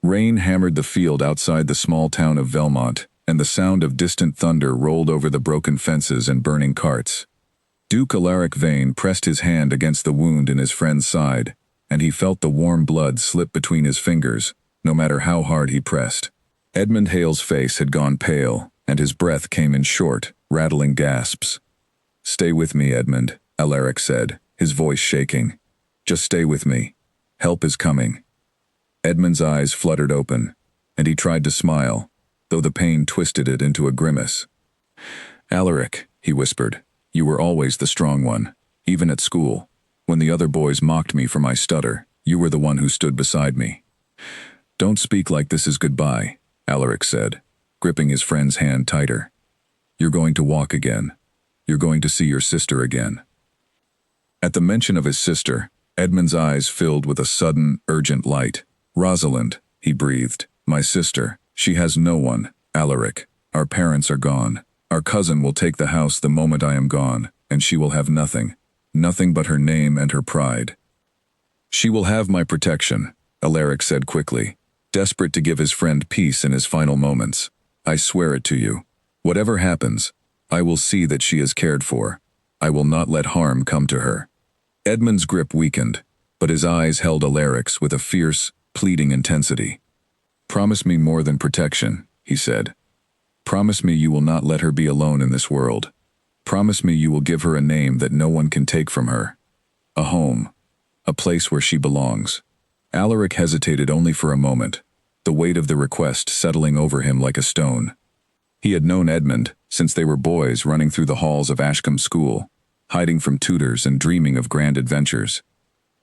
Rain hammered the field outside the small town of Velmont, and the sound of distant thunder rolled over the broken fences and burning carts. Duke Alaric Vane pressed his hand against the wound in his friend's side, and he felt the warm blood slip between his fingers, no matter how hard he pressed. Edmund Hale's face had gone pale, and his breath came in short, rattling gasps. "Stay with me, Edmund," Alaric said, his voice shaking. "Just stay with me. Help is coming." Edmund's eyes fluttered open, and he tried to smile, though the pain twisted it into a grimace. "Alaric," he whispered, "you were always the strong one, even at school. When the other boys mocked me for my stutter, you were the one who stood beside me." "Don't speak like this is goodbye," Alaric said, gripping his friend's hand tighter. "You're going to walk again. You're going to see your sister again." At the mention of his sister, Edmund's eyes filled with a sudden, urgent light. "Rosalind," he breathed, "my sister. She has no one, Alaric. Our parents are gone. Our cousin will take the house the moment I am gone, and she will have nothing. Nothing but her name and her pride." "She will have my protection," Alaric said quickly, desperate to give his friend peace in his final moments. "I swear it to you. Whatever happens, I will see that she is cared for. I will not let harm come to her." Edmund's grip weakened, but his eyes held Alaric's with a fierce, pleading intensity. "Promise me more than protection," he said. "Promise me you will not let her be alone in this world. Promise me you will give her a name that no one can take from her. A home. A place where she belongs." Alaric hesitated only for a moment, the weight of the request settling over him like a stone. He had known Edmund since they were boys, running through the halls of Ashcombe School, hiding from tutors and dreaming of grand adventures.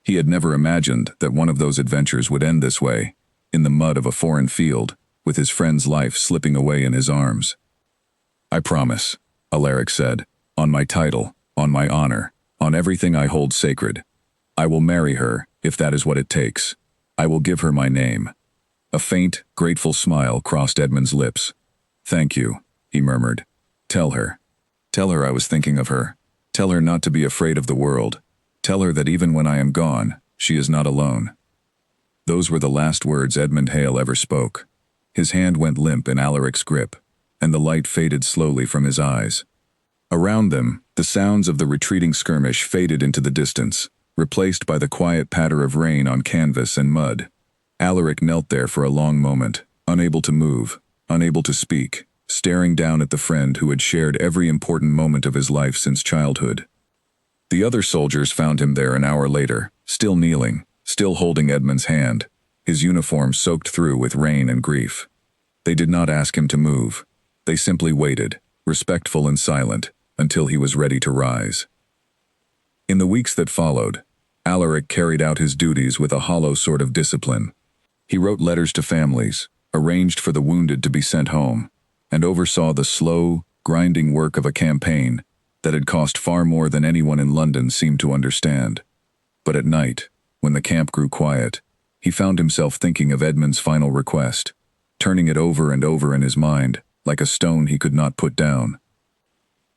He had never imagined that one of those adventures would end this way, in the mud of a foreign field, with his friend's life slipping away in his arms. "I promise," Alaric said, "on my title, on my honor, on everything I hold sacred. I will marry her, if that is what it takes. I will give her my name." A faint, grateful smile crossed Edmund's lips. "Thank you," he murmured. Tell her I was thinking of her. Tell her not to be afraid of the world. Tell her that even when I am gone, she is not alone." Those were the last words Edmund Hale ever spoke. His hand went limp in Alaric's grip, and the light faded slowly from his eyes. Around them, the sounds of the retreating skirmish faded into the distance, replaced by the quiet patter of rain on canvas and mud. Alaric knelt there for a long moment, unable to move, unable to speak, staring down at the friend who had shared every important moment of his life since childhood. The other soldiers found him there an hour later, still kneeling, still holding Edmund's hand, his uniform soaked through with rain and grief. They did not ask him to move. They simply waited, respectful and silent, until he was ready to rise. In the weeks that followed, Alaric carried out his duties with a hollow sort of discipline. He wrote letters to families, arranged for the wounded to be sent home, and oversaw the slow, grinding work of a campaign that had cost far more than anyone in London seemed to understand. But at night, when the camp grew quiet, he found himself thinking of Edmund's final request, turning it over and over in his mind, like a stone he could not put down.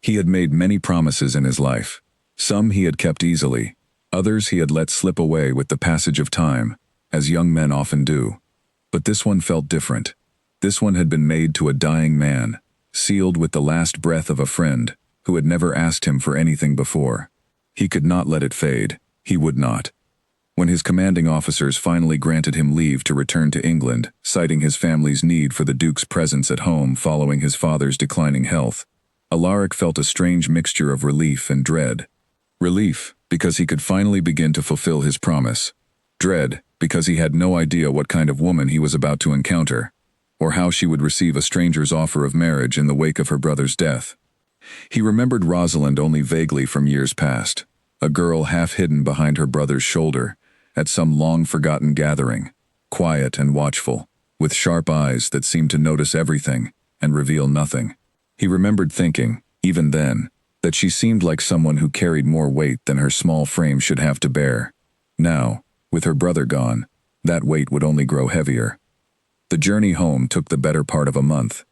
He had made many promises in his life. Some he had kept easily, others he had let slip away with the passage of time, as young men often do. But this one felt different. This one had been made to a dying man, sealed with the last breath of a friend who had never asked him for anything before. He could not let it fade. He would not. When his commanding officers finally granted him leave to return to England, citing his family's need for the Duke's presence at home following his father's declining health, Alaric felt a strange mixture of relief and dread. Relief, because he could finally begin to fulfill his promise. Dread, because he had no idea what kind of woman he was about to encounter, or how she would receive a stranger's offer of marriage in the wake of her brother's death. He remembered Rosalind only vaguely from years past, a girl half hidden behind her brother's shoulder, at some long-forgotten gathering, quiet and watchful, with sharp eyes that seemed to notice everything and reveal nothing. He remembered thinking, even then, that she seemed like someone who carried more weight than her small frame should have to bear. Now, with her brother gone, that weight would only grow heavier. The journey home took the better part of a month.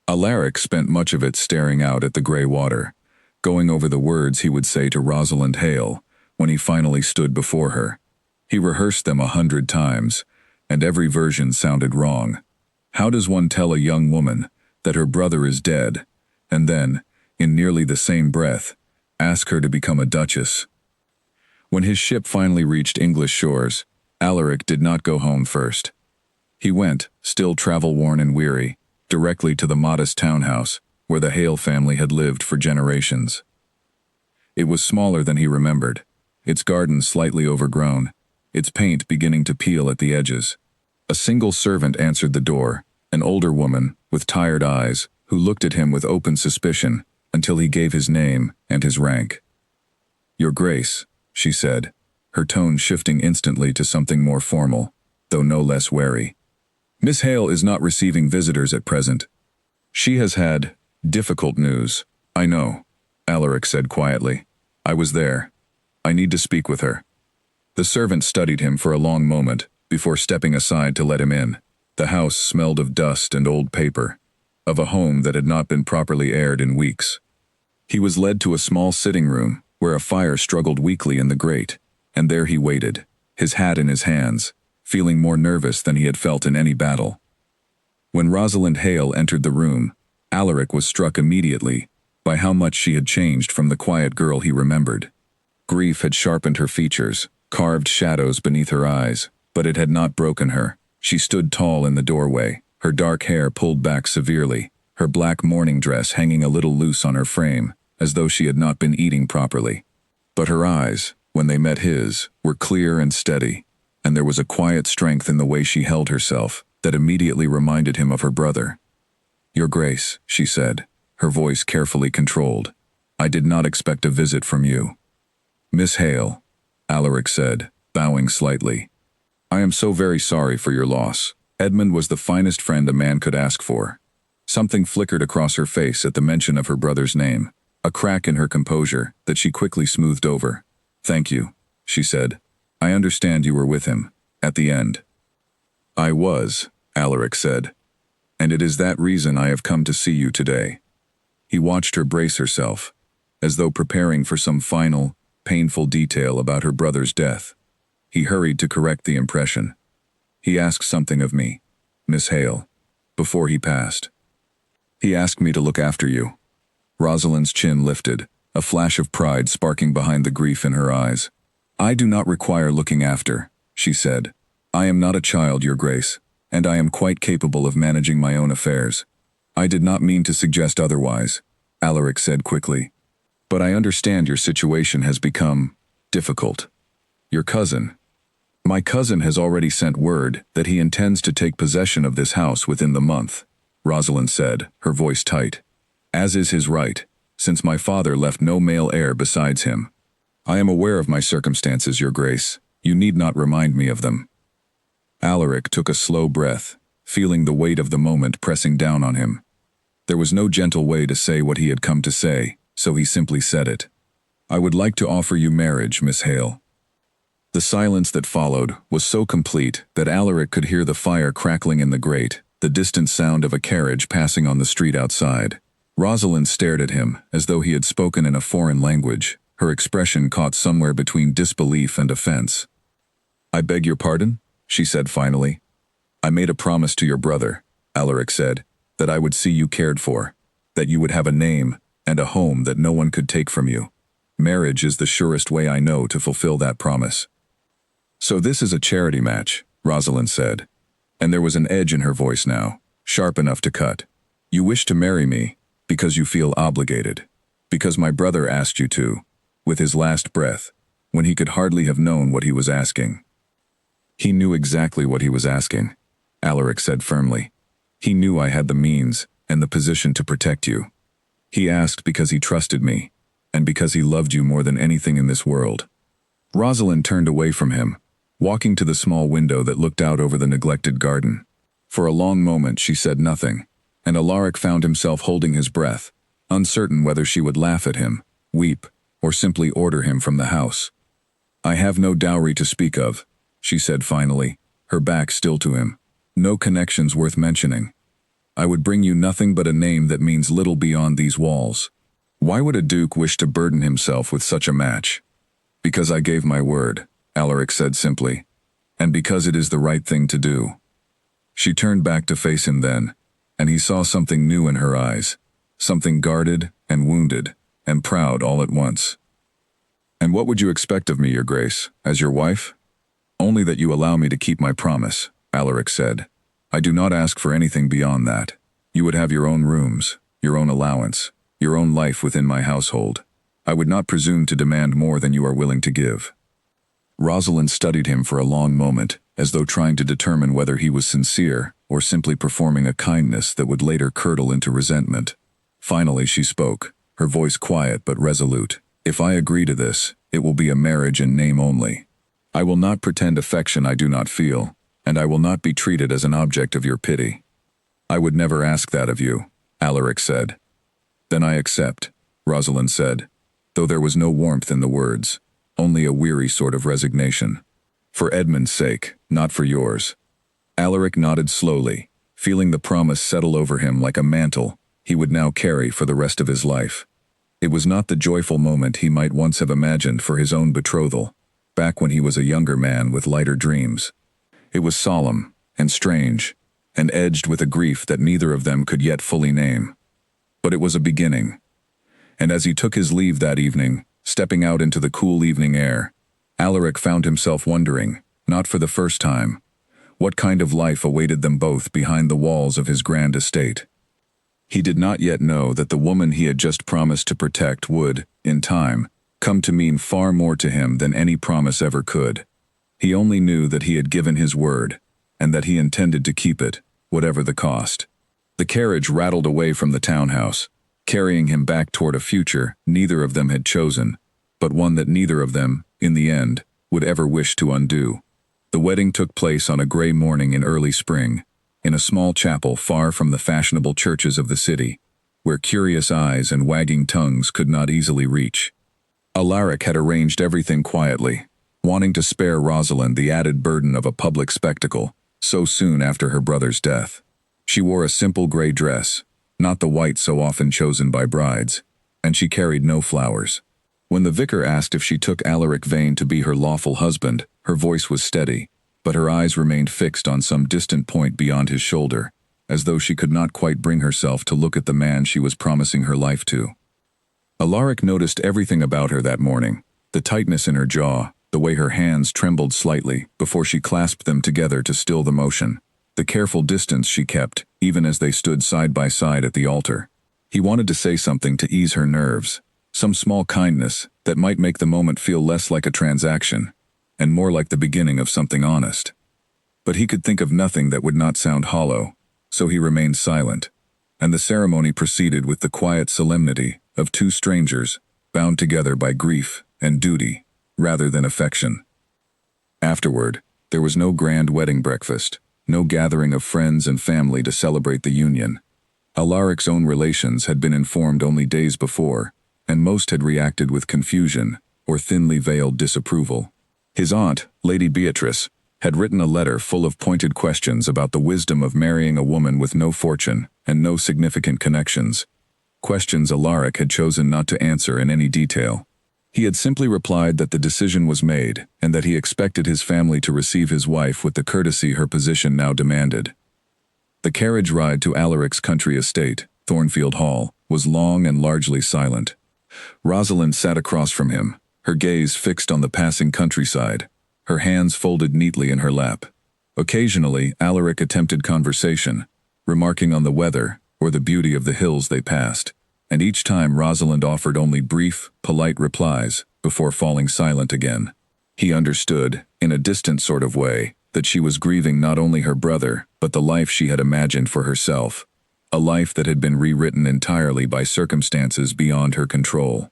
Alaric spent much of it staring out at the gray water, going over the words he would say to Rosalind Hale when he finally stood before her. He rehearsed them 100 times, and every version sounded wrong. How does one tell a young woman that her brother is dead, and then, in nearly the same breath, ask her to become a duchess? When his ship finally reached English shores, Alaric did not go home first. He went, still travel-worn and weary, directly to the modest townhouse where the Hale family had lived for generations. It was smaller than he remembered, its garden slightly overgrown, its paint beginning to peel at the edges. A single servant answered the door, an older woman, with tired eyes, who looked at him with open suspicion until he gave his name and his rank. "Your Grace," she said, her tone shifting instantly to something more formal, though no less wary. "Miss Hale is not receiving visitors at present. She has had difficult news." "I know," Alaric said quietly. "I was there. I need to speak with her." The servant studied him for a long moment before stepping aside to let him in. The house smelled of dust and old paper, of a home that had not been properly aired in weeks. He was led to a small sitting room where a fire struggled weakly in the grate, and there he waited, his hat in his hands, feeling more nervous than he had felt in any battle. When Rosalind Hale entered the room, Alaric was struck immediately by how much she had changed from the quiet girl he remembered. Grief had sharpened her features, carved shadows beneath her eyes, but it had not broken her. She stood tall in the doorway, her dark hair pulled back severely, her black mourning dress hanging a little loose on her frame, as though she had not been eating properly. But her eyes, when they met his, were clear and steady, and there was a quiet strength in the way she held herself that immediately reminded him of her brother. "Your Grace," she said, her voice carefully controlled, "I did not expect a visit from you." "Miss Hale," Alaric said, bowing slightly. "I am so very sorry for your loss. Edmund was the finest friend a man could ask for." Something flickered across her face at the mention of her brother's name, a crack in her composure that she quickly smoothed over. "Thank you," she said. "I understand you were with him, at the end." "I was," Alaric said, "and it is that reason I have come to see you today." He watched her brace herself, as though preparing for some final, painful detail about her brother's death. He hurried to correct the impression. "He asked something of me, Miss Hale, before he passed. He asked me to look after you." Rosalind's chin lifted, a flash of pride sparking behind the grief in her eyes. "I do not require looking after," she said. "I am not a child, Your Grace, and I am quite capable of managing my own affairs." "I did not mean to suggest otherwise," Alaric said quickly. "But I understand your situation has become difficult. Your cousin—" "My cousin has already sent word that he intends to take possession of this house within the month," Rosalind said, her voice tight. "As is his right, since my father left no male heir besides him. I am aware of my circumstances, Your Grace. You need not remind me of them." Alaric took a slow breath, feeling the weight of the moment pressing down on him. There was no gentle way to say what he had come to say, so he simply said it. "I would like to offer you marriage, Miss Hale." The silence that followed was so complete that Alaric could hear the fire crackling in the grate, the distant sound of a carriage passing on the street outside. Rosalind stared at him as though he had spoken in a foreign language, her expression caught somewhere between disbelief and offense. "I beg your pardon?" she said finally. "I made a promise to your brother," Alaric said, "that I would see you cared for, that you would have a name and a home that no one could take from you. Marriage is the surest way I know to fulfill that promise." "So this is a charity match," Rosalind said, and there was an edge in her voice now, sharp enough to cut. "You wish to marry me because you feel obligated, because my brother asked you to, with his last breath, when he could hardly have known what he was asking." "He knew exactly what he was asking," Alaric said firmly. "He knew I had the means and the position to protect you. He asked because he trusted me, and because he loved you more than anything in this world." Rosalind turned away from him, walking to the small window that looked out over the neglected garden. For a long moment she said nothing, and Alaric found himself holding his breath, uncertain whether she would laugh at him, weep, or simply order him from the house. "I have no dowry to speak of," she said finally, her back still to him. "No connections worth mentioning. I would bring you nothing but a name that means little beyond these walls. Why would a duke wish to burden himself with such a match?" "Because I gave my word," Alaric said simply. and because it is the right thing to do." She turned back to face him then, and he saw something new in her eyes, something guarded and wounded and proud all at once. "And what would you expect of me, Your Grace, as your wife?" "Only that you allow me to keep my promise," Alaric said. "I do not ask for anything beyond that. You would have your own rooms, your own allowance, your own life within my household. I would not presume to demand more than you are willing to give." Rosalind studied him for a long moment, as though trying to determine whether he was sincere or simply performing a kindness that would later curdle into resentment. Finally she spoke, her voice quiet but resolute. "If I agree to this, it will be a marriage in name only. I will not pretend affection I do not feel, and I will not be treated as an object of your pity." "I would never ask that of you," Alaric said. "Then I accept," Rosalind said, though there was no warmth in the words, only a weary sort of resignation. "For Edmund's sake, not for yours." Alaric nodded slowly, feeling the promise settle over him like a mantle he would now carry for the rest of his life. It was not the joyful moment he might once have imagined for his own betrothal, back when he was a younger man with lighter dreams. It was solemn and strange, and edged with a grief that neither of them could yet fully name. But it was a beginning. And as he took his leave that evening, stepping out into the cool evening air, Alaric found himself wondering, not for the first time, what kind of life awaited them both behind the walls of his grand estate. He did not yet know that the woman he had just promised to protect would, in time, come to mean far more to him than any promise ever could. He only knew that he had given his word, and that he intended to keep it, whatever the cost. The carriage rattled away from the townhouse, carrying him back toward a future neither of them had chosen, but one that neither of them, in the end, would ever wish to undo. The wedding took place on a gray morning in early spring, in a small chapel far from the fashionable churches of the city, where curious eyes and wagging tongues could not easily reach. Alaric had arranged everything quietly, wanting to spare Rosalind the added burden of a public spectacle, so soon after her brother's death. She wore a simple gray dress, not the white so often chosen by brides, and she carried no flowers. When the vicar asked if she took Alaric Vane to be her lawful husband, her voice was steady, but her eyes remained fixed on some distant point beyond his shoulder, as though she could not quite bring herself to look at the man she was promising her life to. Alaric noticed everything about her that morning, the tightness in her jaw, the way her hands trembled slightly before she clasped them together to still the motion, the careful distance she kept, even as they stood side by side at the altar. He wanted to say something to ease her nerves, some small kindness that might make the moment feel less like a transaction, and more like the beginning of something honest. But he could think of nothing that would not sound hollow, so he remained silent, and the ceremony proceeded with the quiet solemnity of two strangers, bound together by grief and duty, rather than affection. Afterward, there was no grand wedding breakfast, no gathering of friends and family to celebrate the union. Alaric's own relations had been informed only days before, and most had reacted with confusion or thinly veiled disapproval. His aunt, Lady Beatrice, had written a letter full of pointed questions about the wisdom of marrying a woman with no fortune and no significant connections, questions Alaric had chosen not to answer in any detail. He had simply replied that the decision was made and that he expected his family to receive his wife with the courtesy her position now demanded. The carriage ride to Alaric's country estate, Thornfield Hall, was long and largely silent. Rosalind sat across from him, her gaze fixed on the passing countryside, her hands folded neatly in her lap. Occasionally, Alaric attempted conversation, remarking on the weather or the beauty of the hills they passed, and each time Rosalind offered only brief, polite replies before falling silent again. He understood, in a distant sort of way, that she was grieving not only her brother, but the life she had imagined for herself, a life that had been rewritten entirely by circumstances beyond her control.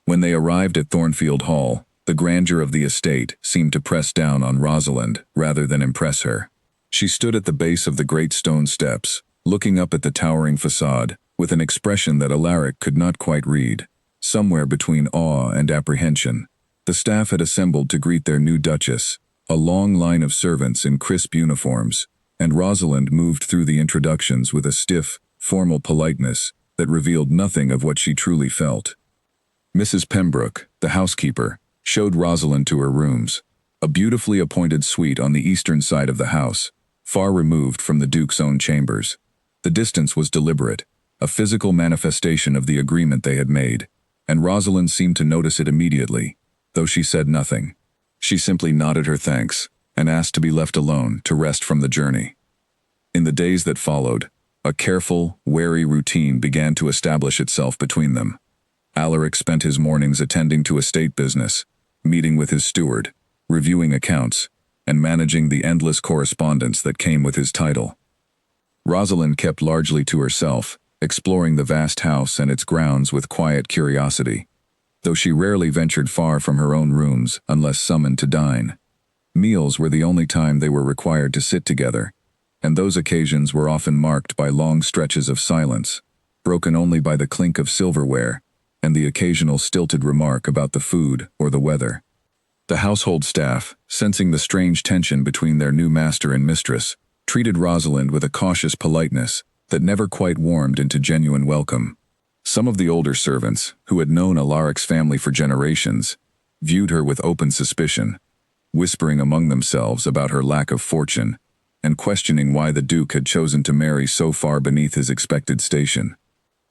When they arrived at Thornfield Hall, the grandeur of the estate seemed to press down on Rosalind rather than impress her. She stood at the base of the great stone steps, looking up at the towering facade, with an expression that Alaric could not quite read, somewhere between awe and apprehension. The staff had assembled to greet their new duchess, a long line of servants in crisp uniforms, and Rosalind moved through the introductions with a stiff, formal politeness that revealed nothing of what she truly felt. Mrs. Pembroke, the housekeeper, showed Rosalind to her rooms, a beautifully appointed suite on the eastern side of the house, far removed from the Duke's own chambers. The distance was deliberate, a physical manifestation of the agreement they had made, and Rosalind seemed to notice it immediately, though she said nothing. She simply nodded her thanks and asked to be left alone to rest from the journey. In the days that followed, a careful, wary routine began to establish itself between them. Alaric spent his mornings attending to estate business, meeting with his steward, reviewing accounts, and managing the endless correspondence that came with his title. Rosalind kept largely to herself, exploring the vast house and its grounds with quiet curiosity, though she rarely ventured far from her own rooms unless summoned to dine. Meals were the only time they were required to sit together, and those occasions were often marked by long stretches of silence, broken only by the clink of silverware and the occasional stilted remark about the food or the weather. The household staff, sensing the strange tension between their new master and mistress, treated Rosalind with a cautious politeness that never quite warmed into genuine welcome. Some of the older servants, who had known Alaric's family for generations, viewed her with open suspicion, whispering among themselves about her lack of fortune and questioning why the Duke had chosen to marry so far beneath his expected station.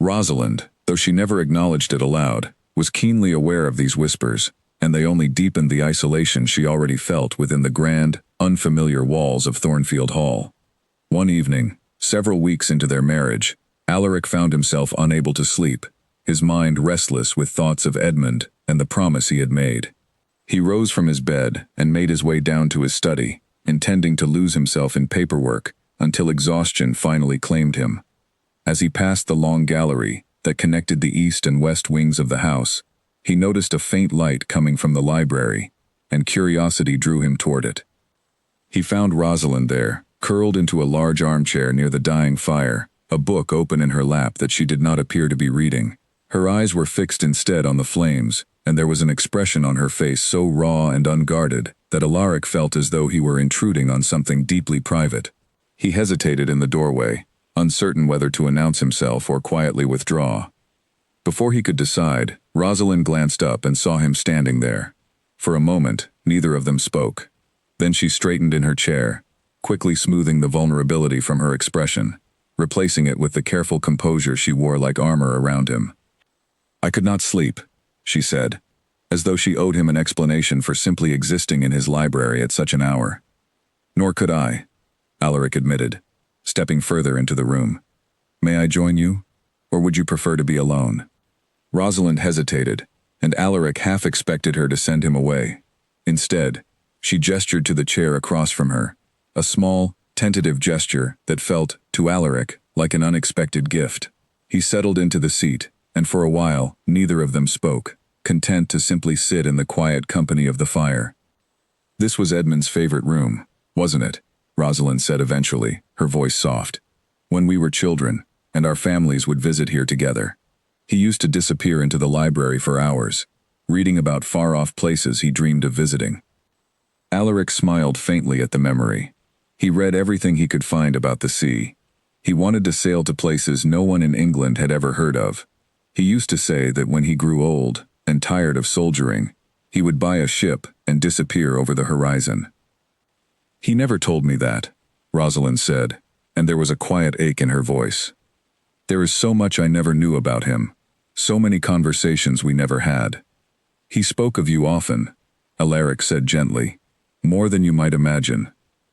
Rosalind, though she never acknowledged it aloud, was keenly aware of these whispers, and they only deepened the isolation she already felt within the grand, unfamiliar walls of Thornfield Hall. One evening, several weeks into their marriage, Alaric found himself unable to sleep, his mind restless with thoughts of Edmund and the promise he had made. He rose from his bed and made his way down to his study, intending to lose himself in paperwork until exhaustion finally claimed him. As he passed the long gallery that connected the east and west wings of the house, he noticed a faint light coming from the library, and curiosity drew him toward it. He found Rosalind there, curled into a large armchair near the dying fire, a book open in her lap that she did not appear to be reading. Her eyes were fixed instead on the flames, and there was an expression on her face so raw and unguarded that Alaric felt as though he were intruding on something deeply private. He hesitated in the doorway, uncertain whether to announce himself or quietly withdraw. Before he could decide, Rosalind glanced up and saw him standing there. For a moment, neither of them spoke. Then she straightened in her chair, quickly smoothing the vulnerability from her expression, replacing it with the careful composure she wore like armor around him. "I could not sleep," she said, as though she owed him an explanation for simply existing in his library at such an hour. "Nor could I," Alaric admitted, stepping further into the room. "May I join you, or would you prefer to be alone?" Rosalind hesitated, and Alaric half expected her to send him away. Instead, she gestured to the chair across from her, a small, tentative gesture that felt, to Alaric, like an unexpected gift. He settled into the seat, and for a while, neither of them spoke, content to simply sit in the quiet company of the fire. "This was Edmund's favorite room, wasn't it?" Rosalind said eventually, her voice soft. "When we were children, and our families would visit here together. He used to disappear into the library for hours, reading about far-off places he dreamed of visiting." Alaric smiled faintly at the memory. He read everything he could find about the sea. He wanted to sail to places no one in England had ever heard of. He used to say that when he grew old and tired of soldiering, he would buy a ship and disappear over the horizon. "He never told me that," Rosalind said, and there was a quiet ache in her voice. "There is so much I never knew about him, so many conversations we never had." "He spoke of you often," Alaric said gently, "more than you might imagine.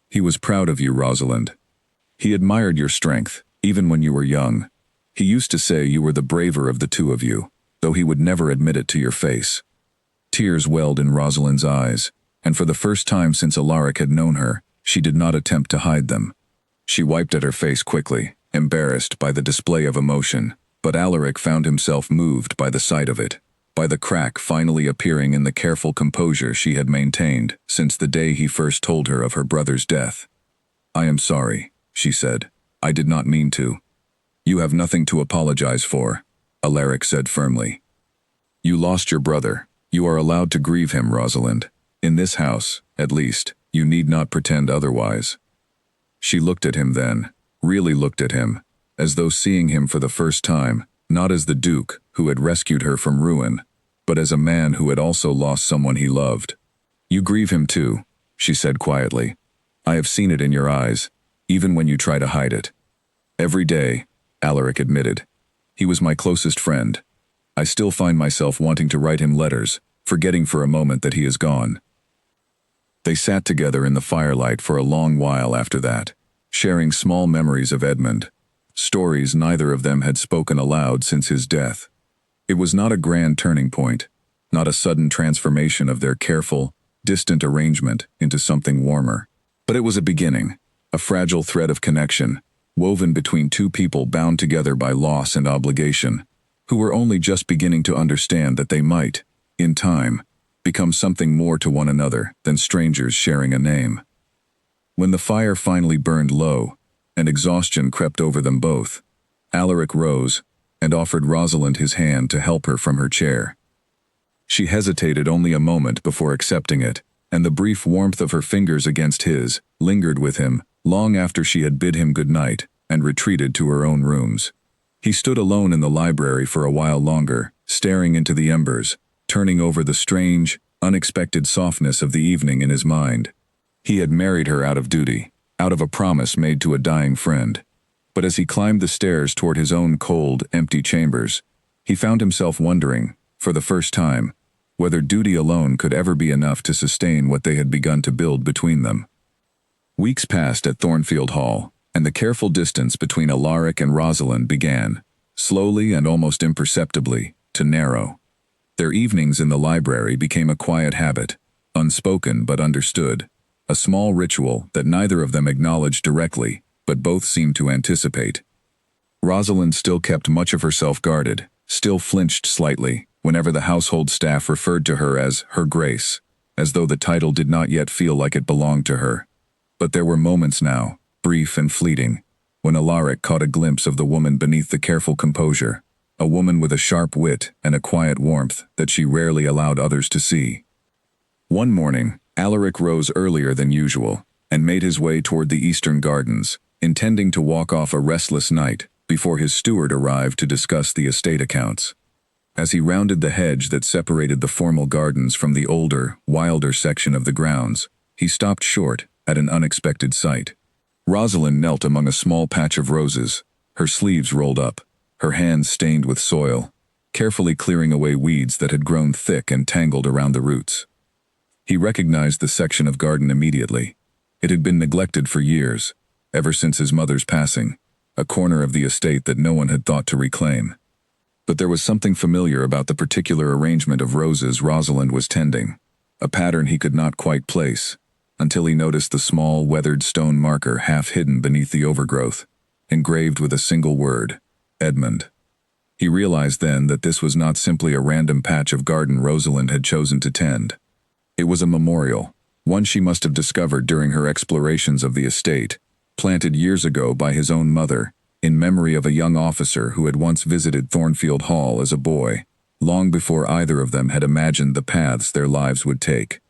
He was proud of you, Rosalind. He admired your strength, even when you were young. He used to say you were the braver of the two of you, though he would never admit it to your face." Tears welled in Rosalind's eyes, and for the first time since Alaric had known her, she did not attempt to hide them. She wiped at her face quickly, embarrassed by the display of emotion, but Alaric found himself moved by the sight of it, by the crack finally appearing in the careful composure she had maintained since the day he first told her of her brother's death. "I am sorry," she said. "I did not mean to." "You have nothing to apologize for," Alaric said firmly. "You lost your brother. You are allowed to grieve him, Rosalind. In this house, at least, you need not pretend otherwise." She looked at him then, really looked at him, as though seeing him for the first time, not as the Duke who had rescued her from ruin, but as a man who had also lost someone he loved. You grieve him too, she said quietly. I have seen it in your eyes, even when you try to hide it. Every day, Alaric admitted. He was my closest friend. I still find myself wanting to write him letters, forgetting for a moment that he is gone. They sat together in the firelight for a long while after that, sharing small memories of Edmund, stories neither of them had spoken aloud since his death. It was not a grand turning point, not a sudden transformation of their careful, distant arrangement into something warmer. But it was a beginning, a fragile thread of connection, woven between two people bound together by loss and obligation, who were only just beginning to understand that they might, in time, become something more to one another than strangers sharing a name. When the fire finally burned low, and exhaustion crept over them both, Alaric rose and offered Rosalind his hand to help her from her chair. She hesitated only a moment before accepting it, and the brief warmth of her fingers against his lingered with him long after she had bid him good night and retreated to her own rooms. He stood alone in the library for a while longer, staring into the embers, turning over the strange, unexpected softness of the evening in his mind. He had married her out of duty, out of a promise made to a dying friend. But as he climbed the stairs toward his own cold, empty chambers, he found himself wondering, for the first time, whether duty alone could ever be enough to sustain what they had begun to build between them. Weeks passed at Thornfield Hall, and the careful distance between Alaric and Rosalind began, slowly and almost imperceptibly, to narrow. Their evenings in the library became a quiet habit, unspoken but understood, a small ritual that neither of them acknowledged directly, but both seemed to anticipate. Rosalind still kept much of herself guarded, still flinched slightly whenever the household staff referred to her as Her Grace, as though the title did not yet feel like it belonged to her. But there were moments now, brief and fleeting, when Alaric caught a glimpse of the woman beneath the careful composure, a woman with a sharp wit and a quiet warmth that she rarely allowed others to see. One morning, Alaric rose earlier than usual and made his way toward the eastern gardens, intending to walk off a restless night before his steward arrived to discuss the estate accounts. As he rounded the hedge that separated the formal gardens from the older, wilder section of the grounds, he stopped short at an unexpected sight. Rosalind knelt among a small patch of roses, her sleeves rolled up, her hands stained with soil, carefully clearing away weeds that had grown thick and tangled around the roots. He recognized the section of garden immediately. It had been neglected for years, ever since his mother's passing, a corner of the estate that no one had thought to reclaim. But there was something familiar about the particular arrangement of roses Rosalind was tending, a pattern he could not quite place, until he noticed the small, weathered stone marker half hidden beneath the overgrowth, engraved with a single word, Edmund. He realized then that this was not simply a random patch of garden Rosalind had chosen to tend. It was a memorial, one she must have discovered during her explorations of the estate, planted years ago by his own mother, in memory of a young officer who had once visited Thornfield Hall as a boy, long before either of them had imagined the paths their lives would take.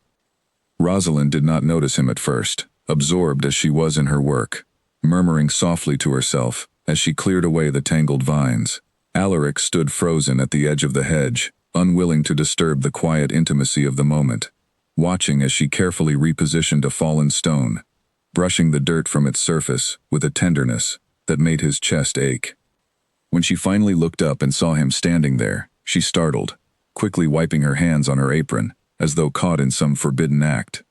Rosalind did not notice him at first, absorbed as she was in her work, murmuring softly to herself as she cleared away the tangled vines. Alaric stood frozen at the edge of the hedge, unwilling to disturb the quiet intimacy of the moment, watching as she carefully repositioned a fallen stone, brushing the dirt from its surface with a tenderness that made his chest ache. When she finally looked up and saw him standing there, she startled, quickly wiping her hands on her apron, as though caught in some forbidden act.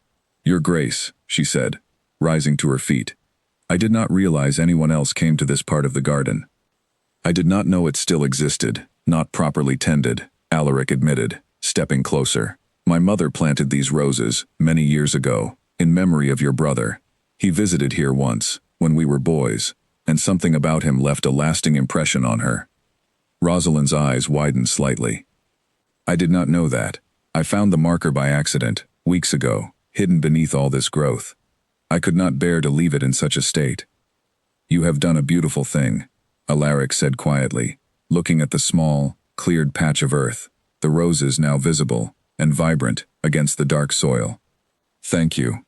"Your Grace," she said, rising to her feet. "I did not realize anyone else came to this part of the garden." "I did not know it still existed, not properly tended," Alaric admitted, stepping closer. "My mother planted these roses, many years ago, in memory of your brother. He visited here once, when we were boys, and something about him left a lasting impression on her." Rosalind's eyes widened slightly. "I did not know that. I found the marker by accident, weeks ago, hidden beneath all this growth. I could not bear to leave it in such a state." "You have done a beautiful thing," Alaric said quietly, looking at the small, cleared patch of earth, the roses now visible and vibrant against the dark soil. "Thank you."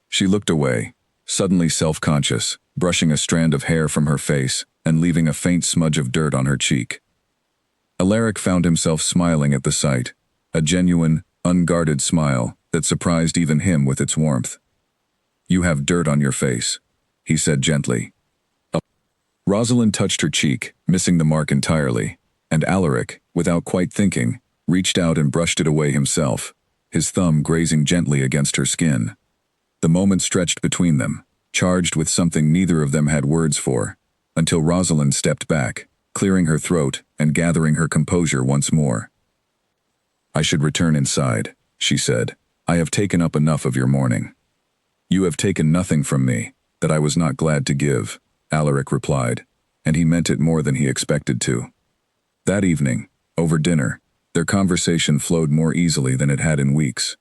She looked away, suddenly self-conscious, brushing a strand of hair from her face and leaving a faint smudge of dirt on her cheek. Alaric found himself smiling at the sight, a genuine, unguarded smile that surprised even him with its warmth. "You have dirt on your face," he said gently. Rosalind touched her cheek, missing the mark entirely, and Alaric, without quite thinking, reached out and brushed it away himself, his thumb grazing gently against her skin. The moment stretched between them, charged with something neither of them had words for, until Rosalind stepped back, clearing her throat and gathering her composure once more. "I should return inside," she said. "I have taken up enough of your morning." "You have taken nothing from me that I was not glad to give," Alaric replied, and he meant it more than he expected to. That evening, over dinner, their conversation flowed more easily than it had in weeks.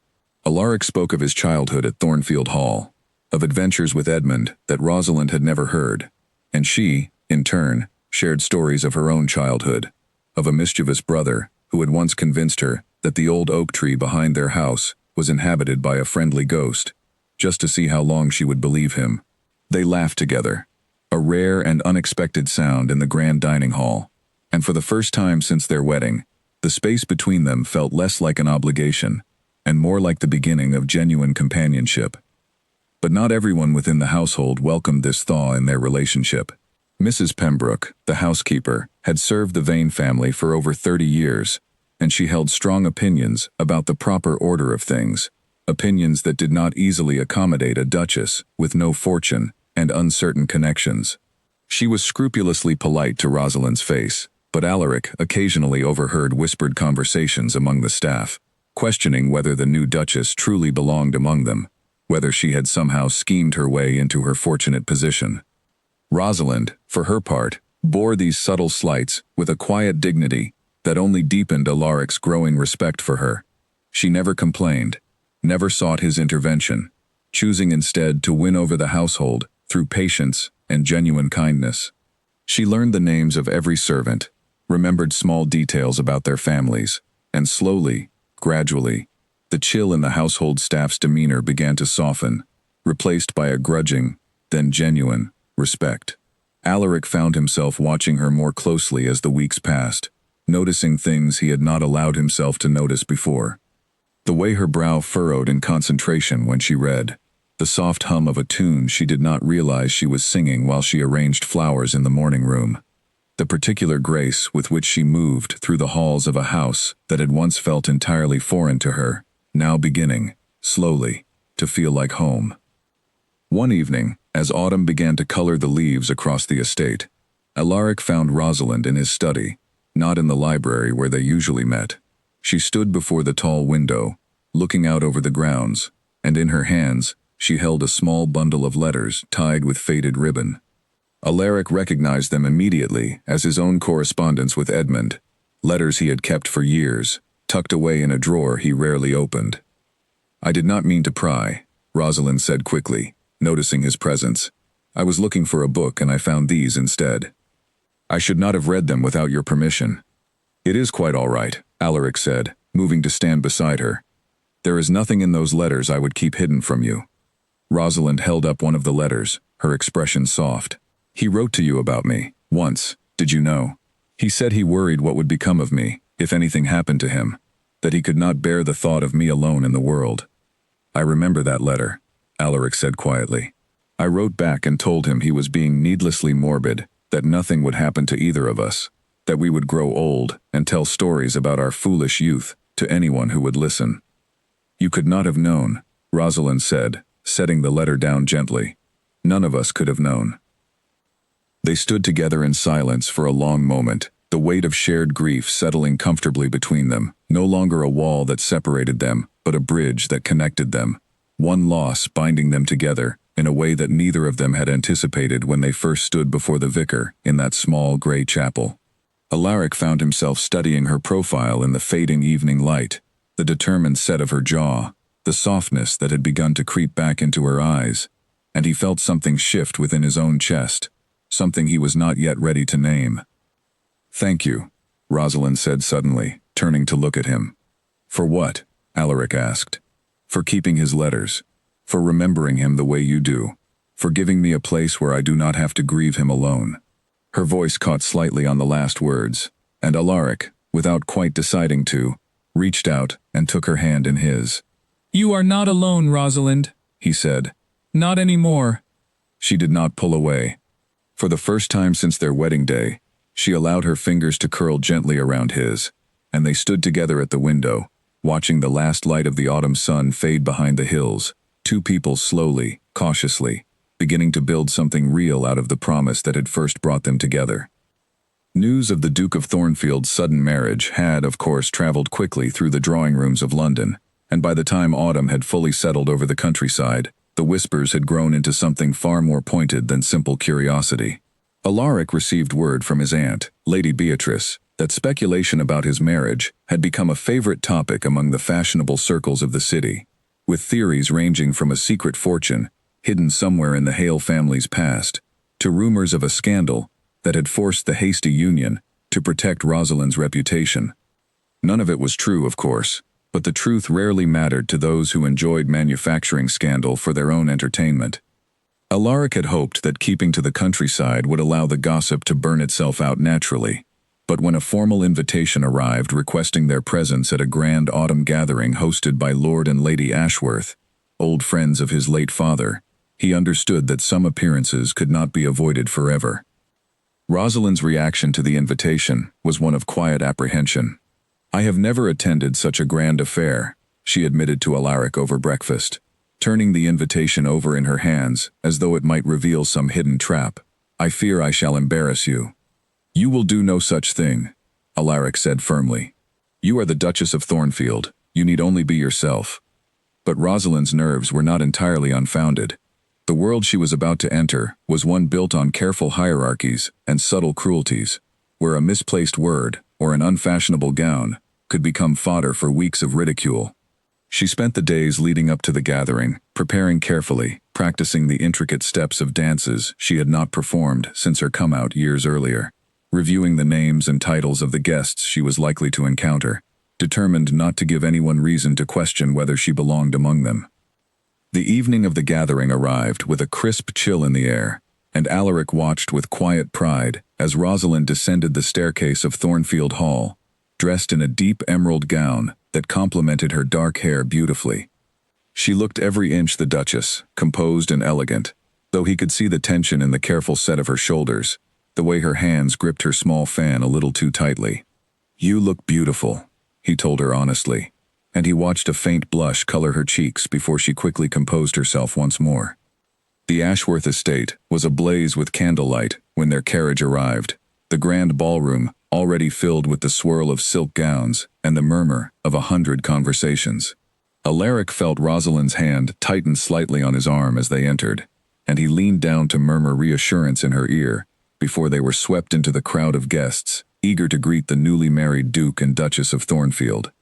Alaric spoke of his childhood at Thornfield Hall, of adventures with Edmund that Rosalind had never heard, and she, in turn, shared stories of her own childhood, of a mischievous brother who had once convinced her that the old oak tree behind their house was inhabited by a friendly ghost, just to see how long she would believe him. They laughed together, a rare and unexpected sound in the grand dining hall, and for the first time since their wedding, the space between them felt less like an obligation, and more like the beginning of genuine companionship. But not everyone within the household welcomed this thaw in their relationship. Mrs. Pembroke, the housekeeper, had served the Vane family for over 30 years, and she held strong opinions about the proper order of things, opinions that did not easily accommodate a duchess with no fortune and uncertain connections. She was scrupulously polite to Rosalind's face, but Alaric occasionally overheard whispered conversations among the staff, questioning whether the new duchess truly belonged among them, whether she had somehow schemed her way into her fortunate position. Rosalind, for her part, bore these subtle slights with a quiet dignity that only deepened Alaric's growing respect for her. She never complained, never sought his intervention, choosing instead to win over the household through patience and genuine kindness. She learned the names of every servant, remembered small details about their families, and slowly, gradually, the chill in the household staff's demeanor began to soften, replaced by a grudging, then genuine, respect. Alaric found himself watching her more closely as the weeks passed, noticing things he had not allowed himself to notice before. The way her brow furrowed in concentration when she read, the soft hum of a tune she did not realize she was singing while she arranged flowers in the morning room, the particular grace with which she moved through the halls of a house that had once felt entirely foreign to her, now beginning, slowly, to feel like home. One evening, as autumn began to color the leaves across the estate, Alaric found Rosalind in his study, not in the library where they usually met. She stood before the tall window, looking out over the grounds, and in her hands, she held a small bundle of letters tied with faded ribbon. Alaric recognized them immediately as his own correspondence with Edmund, letters he had kept for years, tucked away in a drawer he rarely opened. "I did not mean to pry," Rosalind said quickly, noticing his presence. "I was looking for a book and I found these instead. I should not have read them without your permission." "It is quite all right," Alaric said, moving to stand beside her. "There is nothing in those letters I would keep hidden from you." Rosalind held up one of the letters, her expression soft. "He wrote to you about me, once, did you know? He said he worried what would become of me, if anything happened to him, that he could not bear the thought of me alone in the world." "I remember that letter," Alaric said quietly. "I wrote back and told him he was being needlessly morbid, that nothing would happen to either of us, that we would grow old and tell stories about our foolish youth to anyone who would listen." "You could not have known," Rosalind said, setting the letter down gently. "None of us could have known." They stood together in silence for a long moment, the weight of shared grief settling comfortably between them, no longer a wall that separated them, but a bridge that connected them, one loss binding them together in a way that neither of them had anticipated when they first stood before the vicar in that small gray chapel. Alaric found himself studying her profile in the fading evening light, the determined set of her jaw, the softness that had begun to creep back into her eyes, and he felt something shift within his own chest, something he was not yet ready to name. "Thank you," Rosalind said suddenly, turning to look at him. "For what?" Alaric asked. "For keeping his letters, for remembering him the way you do, for giving me a place where I do not have to grieve him alone." Her voice caught slightly on the last words, and Alaric, without quite deciding to, reached out and took her hand in his. You are not alone, Rosalind, he said. Not anymore. She did not pull away. For the first time since their wedding day, she allowed her fingers to curl gently around his, and they stood together at the window, watching the last light of the autumn sun fade behind the hills, two people slowly, cautiously, beginning to build something real out of the promise that had first brought them together. News of the Duke of Thornfield's sudden marriage had, of course, traveled quickly through the drawing rooms of London, and by the time autumn had fully settled over the countryside, the whispers had grown into something far more pointed than simple curiosity. Alaric received word from his aunt, Lady Beatrice, that speculation about his marriage had become a favorite topic among the fashionable circles of the city, with theories ranging from a secret fortune, hidden somewhere in the Hale family's past, to rumors of a scandal that had forced the hasty union to protect Rosalind's reputation. None of it was true, of course, but the truth rarely mattered to those who enjoyed manufacturing scandal for their own entertainment. Alaric had hoped that keeping to the countryside would allow the gossip to burn itself out naturally, but when a formal invitation arrived requesting their presence at a grand autumn gathering hosted by Lord and Lady Ashworth, old friends of his late father, he understood that some appearances could not be avoided forever. Rosalind's reaction to the invitation was one of quiet apprehension. "I have never attended such a grand affair," she admitted to Alaric over breakfast, turning the invitation over in her hands as though it might reveal some hidden trap. "I fear I shall embarrass you." "You will do no such thing," Alaric said firmly. "You are the Duchess of Thornfield. You need only be yourself." But Rosalind's nerves were not entirely unfounded. The world she was about to enter was one built on careful hierarchies and subtle cruelties, where a misplaced word or an unfashionable gown could become fodder for weeks of ridicule. She spent the days leading up to the gathering, preparing carefully, practicing the intricate steps of dances she had not performed since her come-out years earlier, reviewing the names and titles of the guests she was likely to encounter, determined not to give anyone reason to question whether she belonged among them. The evening of the gathering arrived with a crisp chill in the air, and Alaric watched with quiet pride as Rosalind descended the staircase of Thornfield Hall, dressed in a deep emerald gown that complemented her dark hair beautifully. She looked every inch the Duchess, composed and elegant, though he could see the tension in the careful set of her shoulders, the way her hands gripped her small fan a little too tightly. "You look beautiful," he told her honestly, and he watched a faint blush color her cheeks before she quickly composed herself once more. The Ashworth estate was ablaze with candlelight when their carriage arrived, the grand ballroom already filled with the swirl of silk gowns and the murmur of 100 conversations. Alaric felt Rosalind's hand tighten slightly on his arm as they entered, and he leaned down to murmur reassurance in her ear before they were swept into the crowd of guests, eager to greet the newly married Duke and Duchess of Thornfield.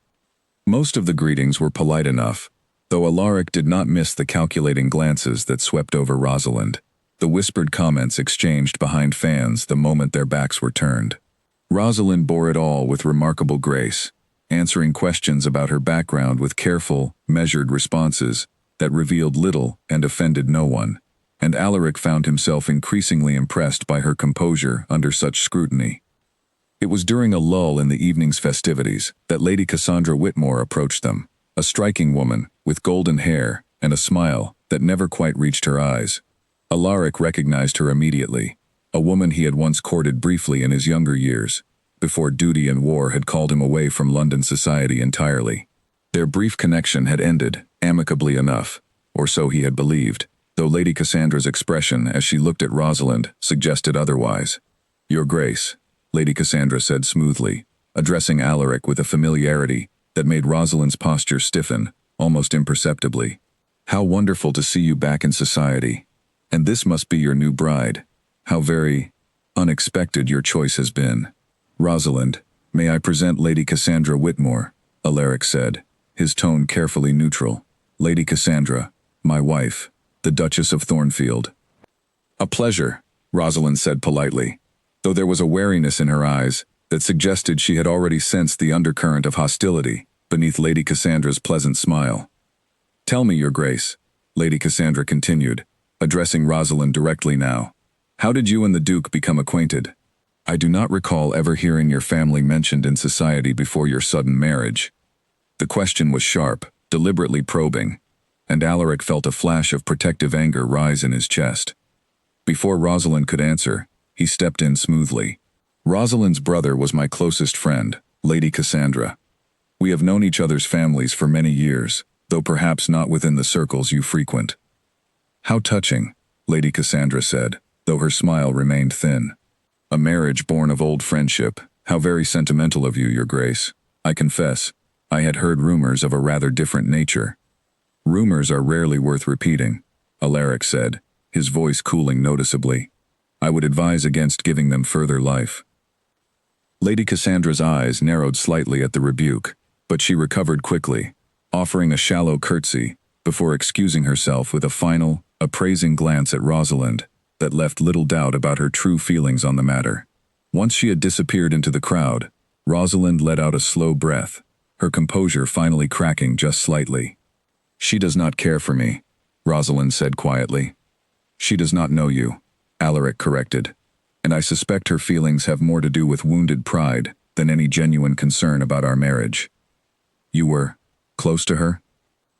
Most of the greetings were polite enough, though Alaric did not miss the calculating glances that swept over Rosalind, the whispered comments exchanged behind fans the moment their backs were turned. Rosalind bore it all with remarkable grace, answering questions about her background with careful, measured responses that revealed little and offended no one, and Alaric found himself increasingly impressed by her composure under such scrutiny. It was during a lull in the evening's festivities that Lady Cassandra Whitmore approached them, a striking woman with golden hair and a smile that never quite reached her eyes. Alaric recognized her immediately, a woman he had once courted briefly in his younger years, before duty and war had called him away from London society entirely. Their brief connection had ended, amicably enough, or so he had believed, though Lady Cassandra's expression as she looked at Rosalind suggested otherwise. "Your Grace," Lady Cassandra said smoothly, addressing Alaric with a familiarity that made Rosalind's posture stiffen, almost imperceptibly. "How wonderful to see you back in society. And this must be your new bride. How very unexpected your choice has been." "Rosalind, may I present Lady Cassandra Whitmore," Alaric said, his tone carefully neutral. "Lady Cassandra, my wife, the Duchess of Thornfield." "A pleasure," Rosalind said politely, though there was a wariness in her eyes that suggested she had already sensed the undercurrent of hostility beneath Lady Cassandra's pleasant smile. "Tell me, Your Grace," Lady Cassandra continued, addressing Rosalind directly now. "How did you and the Duke become acquainted? I do not recall ever hearing your family mentioned in society before your sudden marriage." The question was sharp, deliberately probing, and Alaric felt a flash of protective anger rise in his chest. Before Rosalind could answer, he stepped in smoothly. Rosalind's brother was my closest friend, Lady Cassandra. We have known each other's families for many years, though perhaps not within the circles you frequent. How touching, Lady Cassandra said, though her smile remained thin. A marriage born of old friendship. How very sentimental of you, Your Grace. I confess, I had heard rumors of a rather different nature. Rumors are rarely worth repeating, Alaric said, his voice cooling noticeably. I would advise against giving them further life. Lady Cassandra's eyes narrowed slightly at the rebuke, but she recovered quickly, offering a shallow curtsy, before excusing herself with a final, appraising glance at Rosalind that left little doubt about her true feelings on the matter. Once she had disappeared into the crowd, Rosalind let out a slow breath, her composure finally cracking just slightly. She does not care for me, Rosalind said quietly. She does not know you, Alaric corrected, and I suspect her feelings have more to do with wounded pride than any genuine concern about our marriage. You were close to her?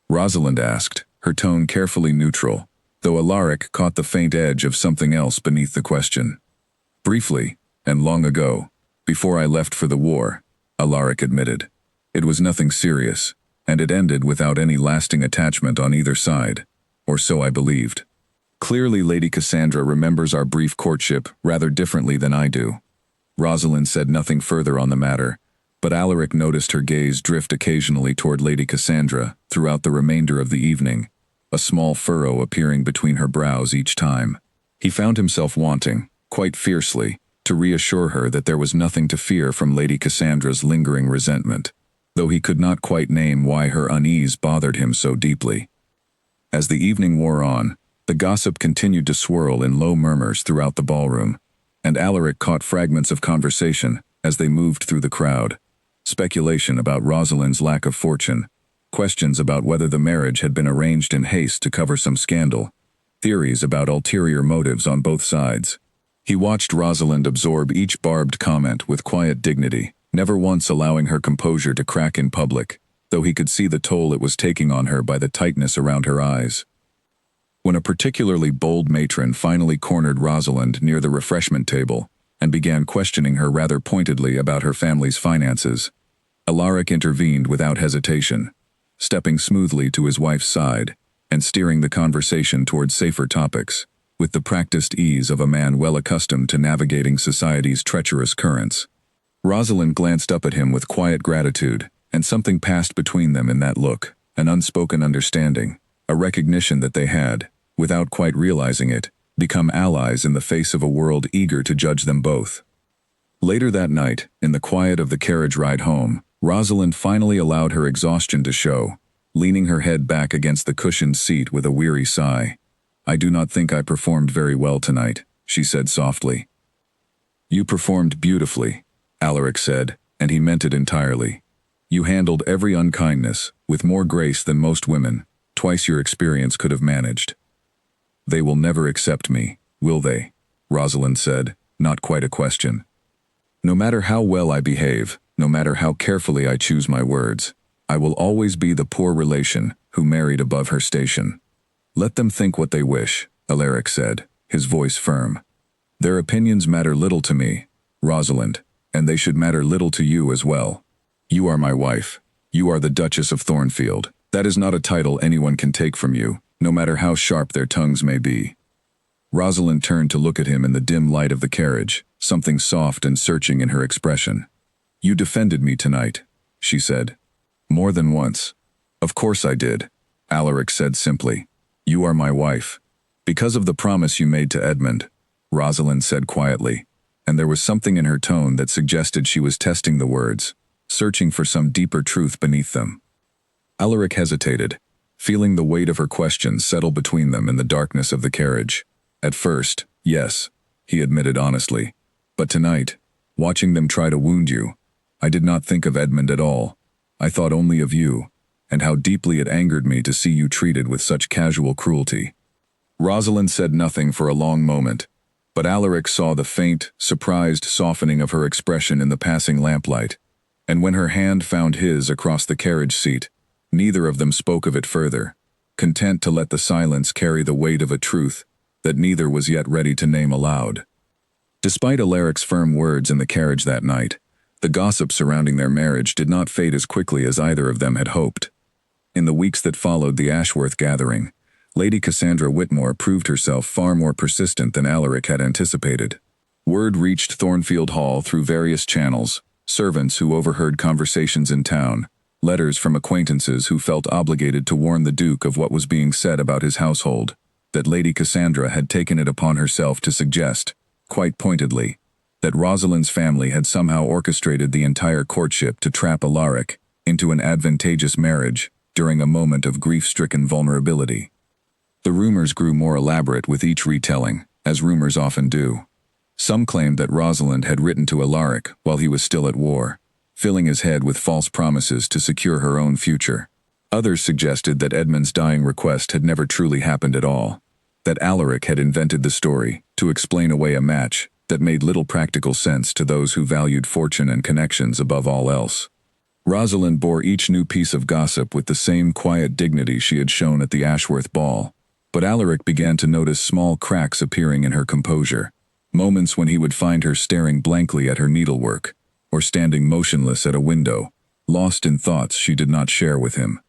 Rosalind asked, her tone carefully neutral, though Alaric caught the faint edge of something else beneath the question. Briefly, and long ago, before I left for the war, Alaric admitted. It was nothing serious, and it ended without any lasting attachment on either side, or so I believed. Clearly Lady Cassandra remembers our brief courtship rather differently than I do. Rosalind said nothing further on the matter, but Alaric noticed her gaze drift occasionally toward Lady Cassandra throughout the remainder of the evening, a small furrow appearing between her brows each time. He found himself wanting, quite fiercely, to reassure her that there was nothing to fear from Lady Cassandra's lingering resentment, though he could not quite name why her unease bothered him so deeply. As the evening wore on, the gossip continued to swirl in low murmurs throughout the ballroom, and Alaric caught fragments of conversation as they moved through the crowd. Speculation about Rosalind's lack of fortune, questions about whether the marriage had been arranged in haste to cover some scandal, theories about ulterior motives on both sides. He watched Rosalind absorb each barbed comment with quiet dignity, never once allowing her composure to crack in public, though he could see the toll it was taking on her by the tightness around her eyes. When a particularly bold matron finally cornered Rosalind near the refreshment table and began questioning her rather pointedly about her family's finances, Alaric intervened without hesitation, stepping smoothly to his wife's side and steering the conversation toward safer topics, with the practiced ease of a man well accustomed to navigating society's treacherous currents. Rosalind glanced up at him with quiet gratitude, and something passed between them in that look, an unspoken understanding, a recognition that they had, without quite realizing it, become allies in the face of a world eager to judge them both. Later that night, in the quiet of the carriage ride home, Rosalind finally allowed her exhaustion to show, leaning her head back against the cushioned seat with a weary sigh. I do not think I performed very well tonight, she said softly. You performed beautifully, Alaric said, and he meant it entirely. You handled every unkindness with more grace than most women, twice your experience could have managed. They will never accept me, will they? Rosalind said, not quite a question. No matter how well I behave, no matter how carefully I choose my words, I will always be the poor relation who married above her station. Let them think what they wish, Alaric said, his voice firm. Their opinions matter little to me, Rosalind, and they should matter little to you as well. You are my wife. You are the Duchess of Thornfield. That is not a title anyone can take from you, no matter how sharp their tongues may be. Rosalind turned to look at him in the dim light of the carriage, something soft and searching in her expression. You defended me tonight, she said. More than once. Of course I did, Alaric said simply. You are my wife. Because of the promise you made to Edmund, Rosalind said quietly, and there was something in her tone that suggested she was testing the words, searching for some deeper truth beneath them. Alaric hesitated, feeling the weight of her questions settle between them in the darkness of the carriage. At first, yes, he admitted honestly, but tonight, watching them try to wound you, I did not think of Edmund at all. I thought only of you, and how deeply it angered me to see you treated with such casual cruelty. Rosalind said nothing for a long moment, but Alaric saw the faint, surprised softening of her expression in the passing lamplight, and when her hand found his across the carriage seat, Neither of them spoke of it further, content to let the silence carry the weight of a truth that neither was yet ready to name aloud. Despite Alaric's firm words in the carriage that night, the gossip surrounding their marriage did not fade as quickly as either of them had hoped. In the weeks that followed the Ashworth gathering, Lady Cassandra Whitmore proved herself far more persistent than Alaric had anticipated. Word reached Thornfield Hall through various channels: servants who overheard conversations in town, letters from acquaintances who felt obligated to warn the Duke of what was being said about his household, that Lady Cassandra had taken it upon herself to suggest, quite pointedly, that Rosalind's family had somehow orchestrated the entire courtship to trap Alaric into an advantageous marriage during a moment of grief-stricken vulnerability. The rumors grew more elaborate with each retelling, as rumors often do. Some claimed that Rosalind had written to Alaric while he was still at war, filling his head with false promises to secure her own future. Others suggested that Edmund's dying request had never truly happened at all, that Alaric had invented the story to explain away a match that made little practical sense to those who valued fortune and connections above all else. Rosalind bore each new piece of gossip with the same quiet dignity she had shown at the Ashworth ball, but Alaric began to notice small cracks appearing in her composure, moments when he would find her staring blankly at her needlework, or standing motionless at a window, lost in thoughts she did not share with him.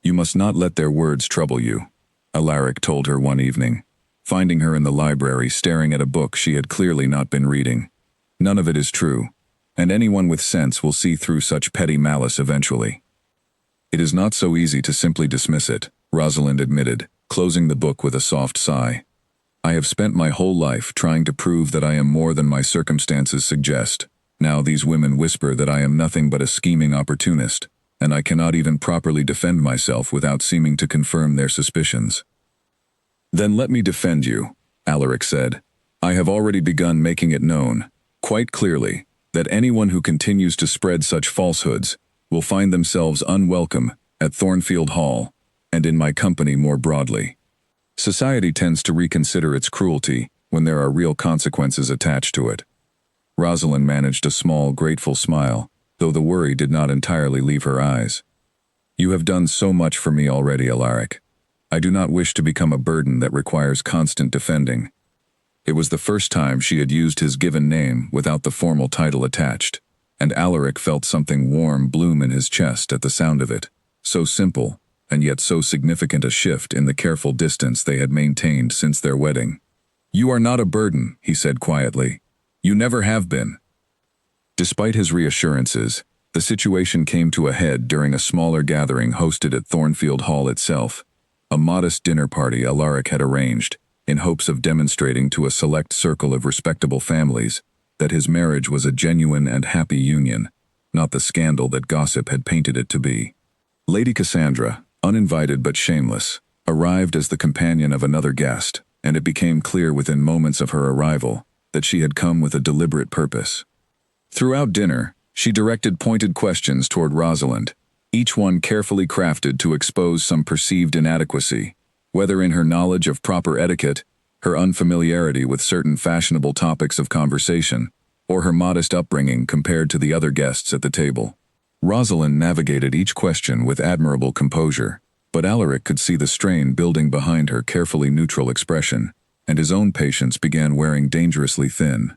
"You must not let their words trouble you," Alaric told her one evening, finding her in the library staring at a book she had clearly not been reading. "None of it is true, and anyone with sense will see through such petty malice eventually." "It is not so easy to simply dismiss it," Rosalind admitted, closing the book with a soft sigh. "I have spent my whole life trying to prove that I am more than my circumstances suggest. Now these women whisper that I am nothing but a scheming opportunist, and I cannot even properly defend myself without seeming to confirm their suspicions." "Then let me defend you," Alaric said. "I have already begun making it known, quite clearly, that anyone who continues to spread such falsehoods will find themselves unwelcome at Thornfield Hall, and in my company more broadly. Society tends to reconsider its cruelty when there are real consequences attached to it." Rosalind managed a small, grateful smile, though the worry did not entirely leave her eyes. "You have done so much for me already, Alaric. I do not wish to become a burden that requires constant defending." It was the first time she had used his given name without the formal title attached, and Alaric felt something warm bloom in his chest at the sound of it, so simple, and yet so significant a shift in the careful distance they had maintained since their wedding. "You are not a burden," he said quietly. "You never have been." Despite his reassurances, the situation came to a head during a smaller gathering hosted at Thornfield Hall itself, a modest dinner party Alaric had arranged, in hopes of demonstrating to a select circle of respectable families that his marriage was a genuine and happy union, not the scandal that gossip had painted it to be. Lady Cassandra, uninvited but shameless, arrived as the companion of another guest, and it became clear within moments of her arrival that she had come with a deliberate purpose. Throughout dinner, she directed pointed questions toward Rosalind, each one carefully crafted to expose some perceived inadequacy, whether in her knowledge of proper etiquette, her unfamiliarity with certain fashionable topics of conversation, or her modest upbringing compared to the other guests at the table. Rosalind navigated each question with admirable composure, but Alaric could see the strain building behind her carefully neutral expression, and his own patience began wearing dangerously thin.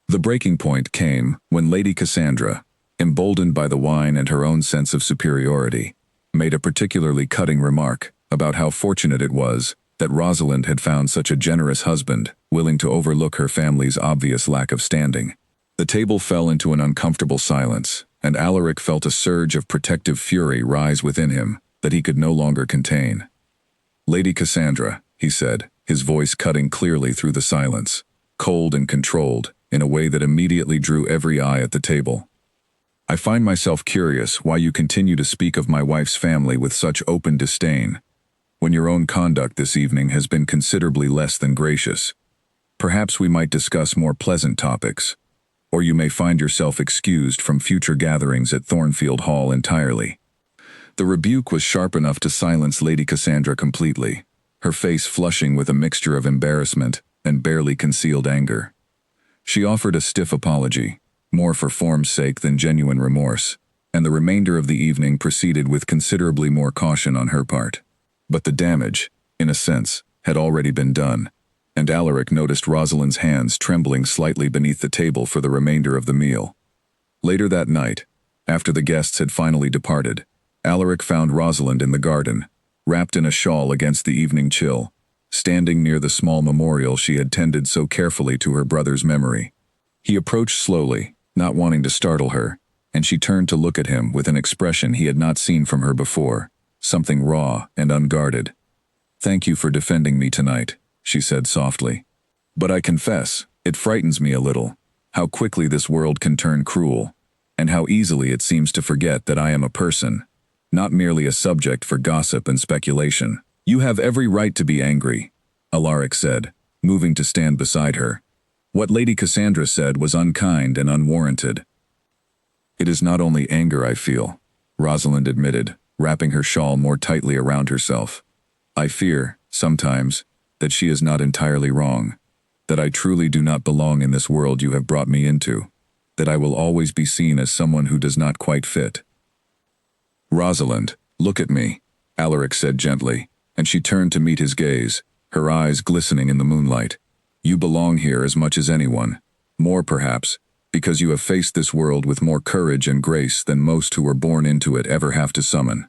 The breaking point came when Lady Cassandra, emboldened by the wine and her own sense of superiority, made a particularly cutting remark about how fortunate it was that Rosalind had found such a generous husband, willing to overlook her family's obvious lack of standing. The table fell into an uncomfortable silence, and Alaric felt a surge of protective fury rise within him that he could no longer contain. "Lady Cassandra," he said, his voice cutting clearly through the silence, cold and controlled, in a way that immediately drew every eye at the table. "I find myself curious why you continue to speak of my wife's family with such open disdain, when your own conduct this evening has been considerably less than gracious. Perhaps we might discuss more pleasant topics, or you may find yourself excused from future gatherings at Thornfield Hall entirely." The rebuke was sharp enough to silence Lady Cassandra completely, her face flushing with a mixture of embarrassment and barely concealed anger. She offered a stiff apology, more for form's sake than genuine remorse, and the remainder of the evening proceeded with considerably more caution on her part. But the damage, in a sense, had already been done, and Alaric noticed Rosalind's hands trembling slightly beneath the table for the remainder of the meal. Later that night, after the guests had finally departed, Alaric found Rosalind in the garden, wrapped in a shawl against the evening chill, standing near the small memorial she had tended so carefully to her brother's memory. He approached slowly, not wanting to startle her, and she turned to look at him with an expression he had not seen from her before, something raw and unguarded. "Thank you for defending me tonight," she said softly. "But I confess, it frightens me a little, how quickly this world can turn cruel, and how easily it seems to forget that I am a person, not merely a subject for gossip and speculation." "You have every right to be angry," Alaric said, moving to stand beside her. "What Lady Cassandra said was unkind and unwarranted." "It is not only anger I feel," Rosalind admitted, wrapping her shawl more tightly around herself. "I fear, sometimes, that she is not entirely wrong, that I truly do not belong in this world you have brought me into, that I will always be seen as someone who does not quite fit." "Rosalind, look at me," Alaric said gently, and she turned to meet his gaze, her eyes glistening in the moonlight. "You belong here as much as anyone, more perhaps, because you have faced this world with more courage and grace than most who were born into it ever have to summon.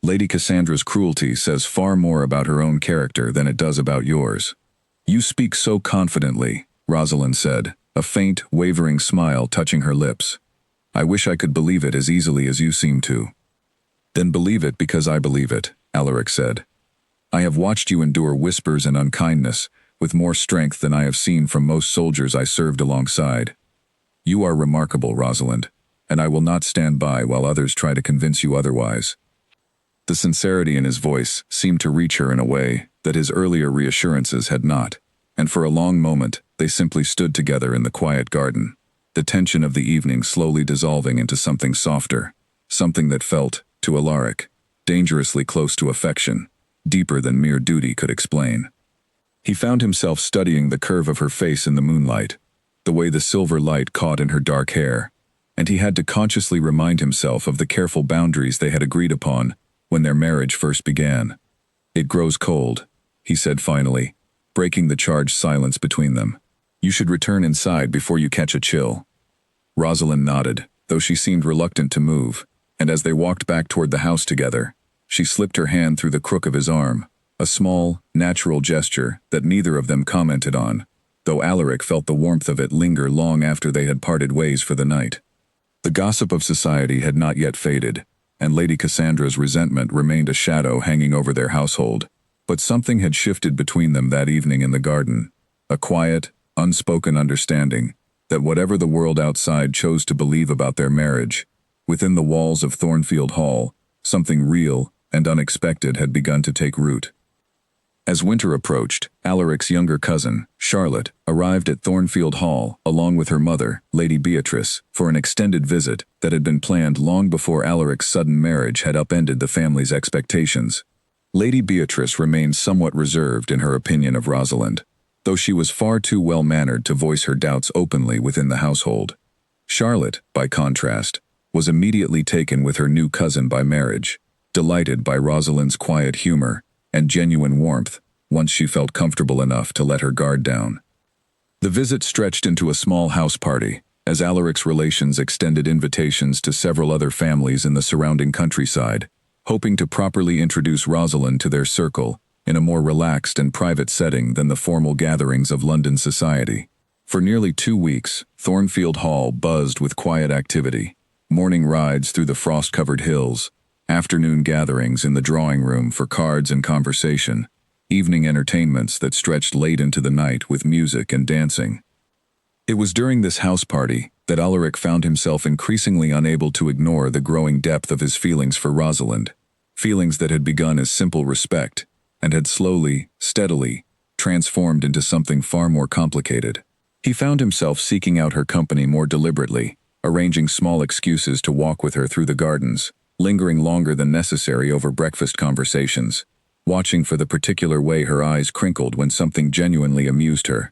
Lady Cassandra's cruelty says far more about her own character than it does about yours." "You speak so confidently," Rosalind said, a faint, wavering smile touching her lips. "I wish I could believe it as easily as you seem to." "Then believe it because I believe it," Alaric said. "I have watched you endure whispers and unkindness with more strength than I have seen from most soldiers I served alongside. You are remarkable, Rosalind, and I will not stand by while others try to convince you otherwise." The sincerity in his voice seemed to reach her in a way that his earlier reassurances had not, and for a long moment they simply stood together in the quiet garden, the tension of the evening slowly dissolving into something softer, something that felt, to Alaric, dangerously close to affection, deeper than mere duty could explain. He found himself studying the curve of her face in the moonlight, the way the silver light caught in her dark hair, and he had to consciously remind himself of the careful boundaries they had agreed upon when their marriage first began. "It grows cold," he said finally, breaking the charged silence between them. "You should return inside before you catch a chill." Rosalind nodded, though she seemed reluctant to move, and as they walked back toward the house together, she slipped her hand through the crook of his arm, a small, natural gesture that neither of them commented on, though Alaric felt the warmth of it linger long after they had parted ways for the night. The gossip of society had not yet faded, and Lady Cassandra's resentment remained a shadow hanging over their household, but something had shifted between them that evening in the garden, a quiet, unspoken understanding that whatever the world outside chose to believe about their marriage, within the walls of Thornfield Hall, something real and unexpected had begun to take root. As winter approached, Alaric's younger cousin, Charlotte, arrived at Thornfield Hall along with her mother, Lady Beatrice, for an extended visit that had been planned long before Alaric's sudden marriage had upended the family's expectations. Lady Beatrice remained somewhat reserved in her opinion of Rosalind, though she was far too well-mannered to voice her doubts openly within the household. Charlotte, by contrast, was immediately taken with her new cousin by marriage, delighted by Rosalind's quiet humor and genuine warmth once she felt comfortable enough to let her guard down. The visit stretched into a small house party, as Alaric's relations extended invitations to several other families in the surrounding countryside, hoping to properly introduce Rosalind to their circle in a more relaxed and private setting than the formal gatherings of London society. For nearly 2 weeks, Thornfield Hall buzzed with quiet activity, morning rides through the frost-covered hills, afternoon gatherings in the drawing room for cards and conversation, evening entertainments that stretched late into the night with music and dancing. It was during this house party that Alaric found himself increasingly unable to ignore the growing depth of his feelings for Rosalind, feelings that had begun as simple respect and had slowly, steadily, transformed into something far more complicated. He found himself seeking out her company more deliberately, arranging small excuses to walk with her through the gardens, lingering longer than necessary over breakfast conversations, watching for the particular way her eyes crinkled when something genuinely amused her.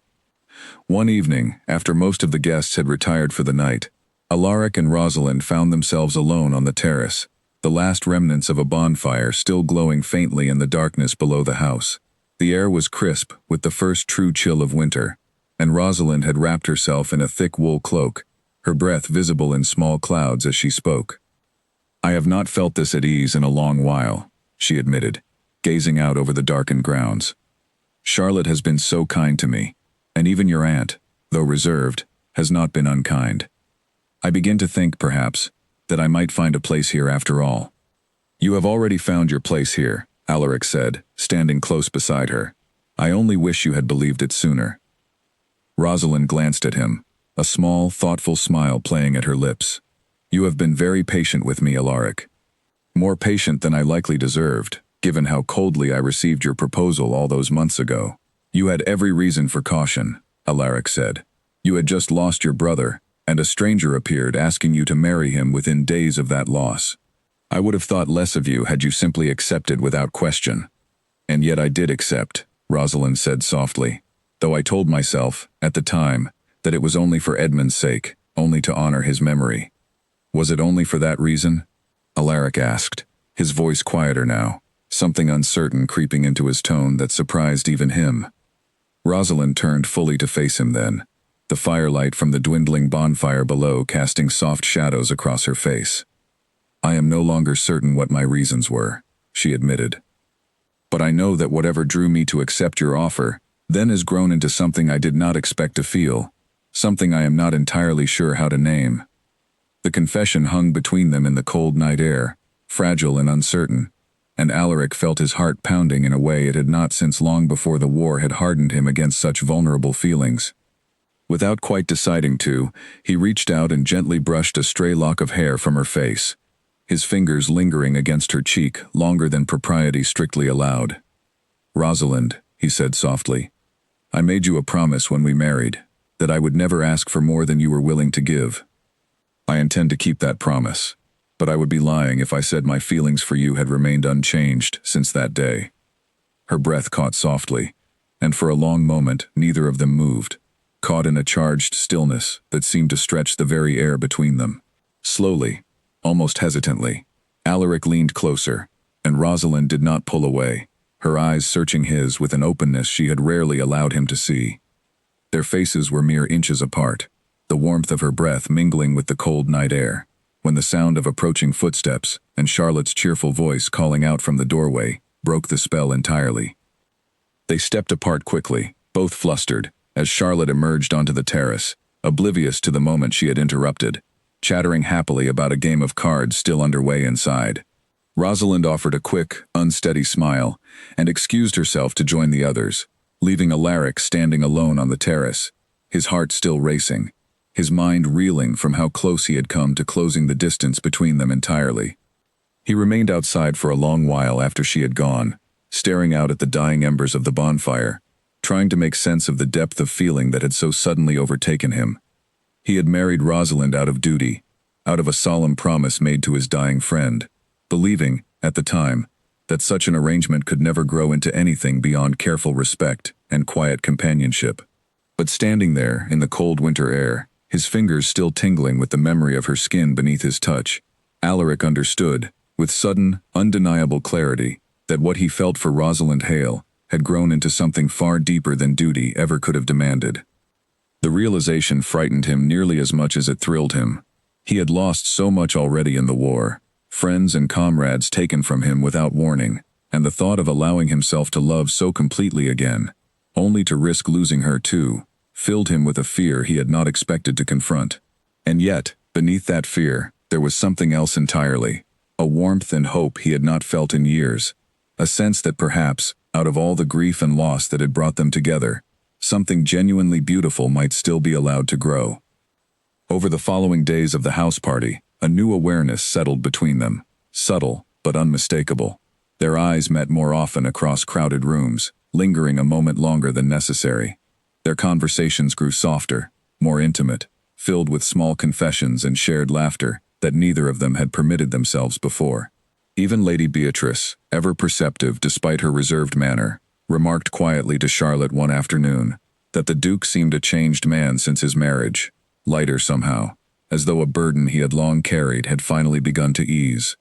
One evening, after most of the guests had retired for the night, Alaric and Rosalind found themselves alone on the terrace, the last remnants of a bonfire still glowing faintly in the darkness below the house. The air was crisp with the first true chill of winter, and Rosalind had wrapped herself in a thick wool cloak, her breath visible in small clouds as she spoke. "I have not felt this at ease in a long while," she admitted, gazing out over the darkened grounds. "Charlotte has been so kind to me, and even your aunt, though reserved, has not been unkind. I begin to think, perhaps, that I might find a place here after all." "You have already found your place here," Alaric said, standing close beside her. "I only wish you had believed it sooner." Rosalind glanced at him, a small, thoughtful smile playing at her lips. "You have been very patient with me, Alaric. More patient than I likely deserved, given how coldly I received your proposal all those months ago." "You had every reason for caution," Alaric said. "You had just lost your brother, and a stranger appeared asking you to marry him within days of that loss. I would have thought less of you had you simply accepted without question." "And yet I did accept," Rosalind said softly, "though I told myself, at the time, that it was only for Edmund's sake, only to honor his memory." "Was it only for that reason?" Alaric asked, his voice quieter now, something uncertain creeping into his tone that surprised even him. Rosalind turned fully to face him then, the firelight from the dwindling bonfire below casting soft shadows across her face. "I am no longer certain what my reasons were," she admitted. "But I know that whatever drew me to accept your offer then has grown into something I did not expect to feel, something I am not entirely sure how to name." The confession hung between them in the cold night air, fragile and uncertain, and Alaric felt his heart pounding in a way it had not since long before the war had hardened him against such vulnerable feelings. Without quite deciding to, he reached out and gently brushed a stray lock of hair from her face, his fingers lingering against her cheek longer than propriety strictly allowed. "Rosalind," he said softly, "I made you a promise when we married, that I would never ask for more than you were willing to give. I intend to keep that promise, but I would be lying if I said my feelings for you had remained unchanged since that day." Her breath caught softly, and for a long moment neither of them moved, caught in a charged stillness that seemed to stretch the very air between them. Slowly, almost hesitantly, Alaric leaned closer, and Rosalind did not pull away, her eyes searching his with an openness she had rarely allowed him to see. Their faces were mere inches apart, the warmth of her breath mingling with the cold night air, when the sound of approaching footsteps and Charlotte's cheerful voice calling out from the doorway broke the spell entirely. They stepped apart quickly, both flustered, as Charlotte emerged onto the terrace, oblivious to the moment she had interrupted, chattering happily about a game of cards still underway inside. Rosalind offered a quick, unsteady smile and excused herself to join the others, leaving Alaric standing alone on the terrace, his heart still racing, his mind reeling from how close he had come to closing the distance between them entirely. He remained outside for a long while after she had gone, staring out at the dying embers of the bonfire, trying to make sense of the depth of feeling that had so suddenly overtaken him. He had married Rosalind out of duty, out of a solemn promise made to his dying friend, believing, at the time, that such an arrangement could never grow into anything beyond careful respect and quiet companionship. But standing there in the cold winter air, his fingers still tingling with the memory of her skin beneath his touch, Alaric understood, with sudden, undeniable clarity, that what he felt for Rosalind Hale had grown into something far deeper than duty ever could have demanded. The realization frightened him nearly as much as it thrilled him. He had lost so much already in the war, friends and comrades taken from him without warning, and the thought of allowing himself to love so completely again, only to risk losing her too, filled him with a fear he had not expected to confront. And yet, beneath that fear, there was something else entirely, a warmth and hope he had not felt in years, a sense that perhaps, out of all the grief and loss that had brought them together, something genuinely beautiful might still be allowed to grow. Over the following days of the house party, a new awareness settled between them, subtle but unmistakable. Their eyes met more often across crowded rooms, lingering a moment longer than necessary. Their conversations grew softer, more intimate, filled with small confessions and shared laughter that neither of them had permitted themselves before. Even Lady Beatrice, ever perceptive despite her reserved manner, remarked quietly to Charlotte one afternoon that the Duke seemed a changed man since his marriage, lighter somehow, as though a burden he had long carried had finally begun to ease.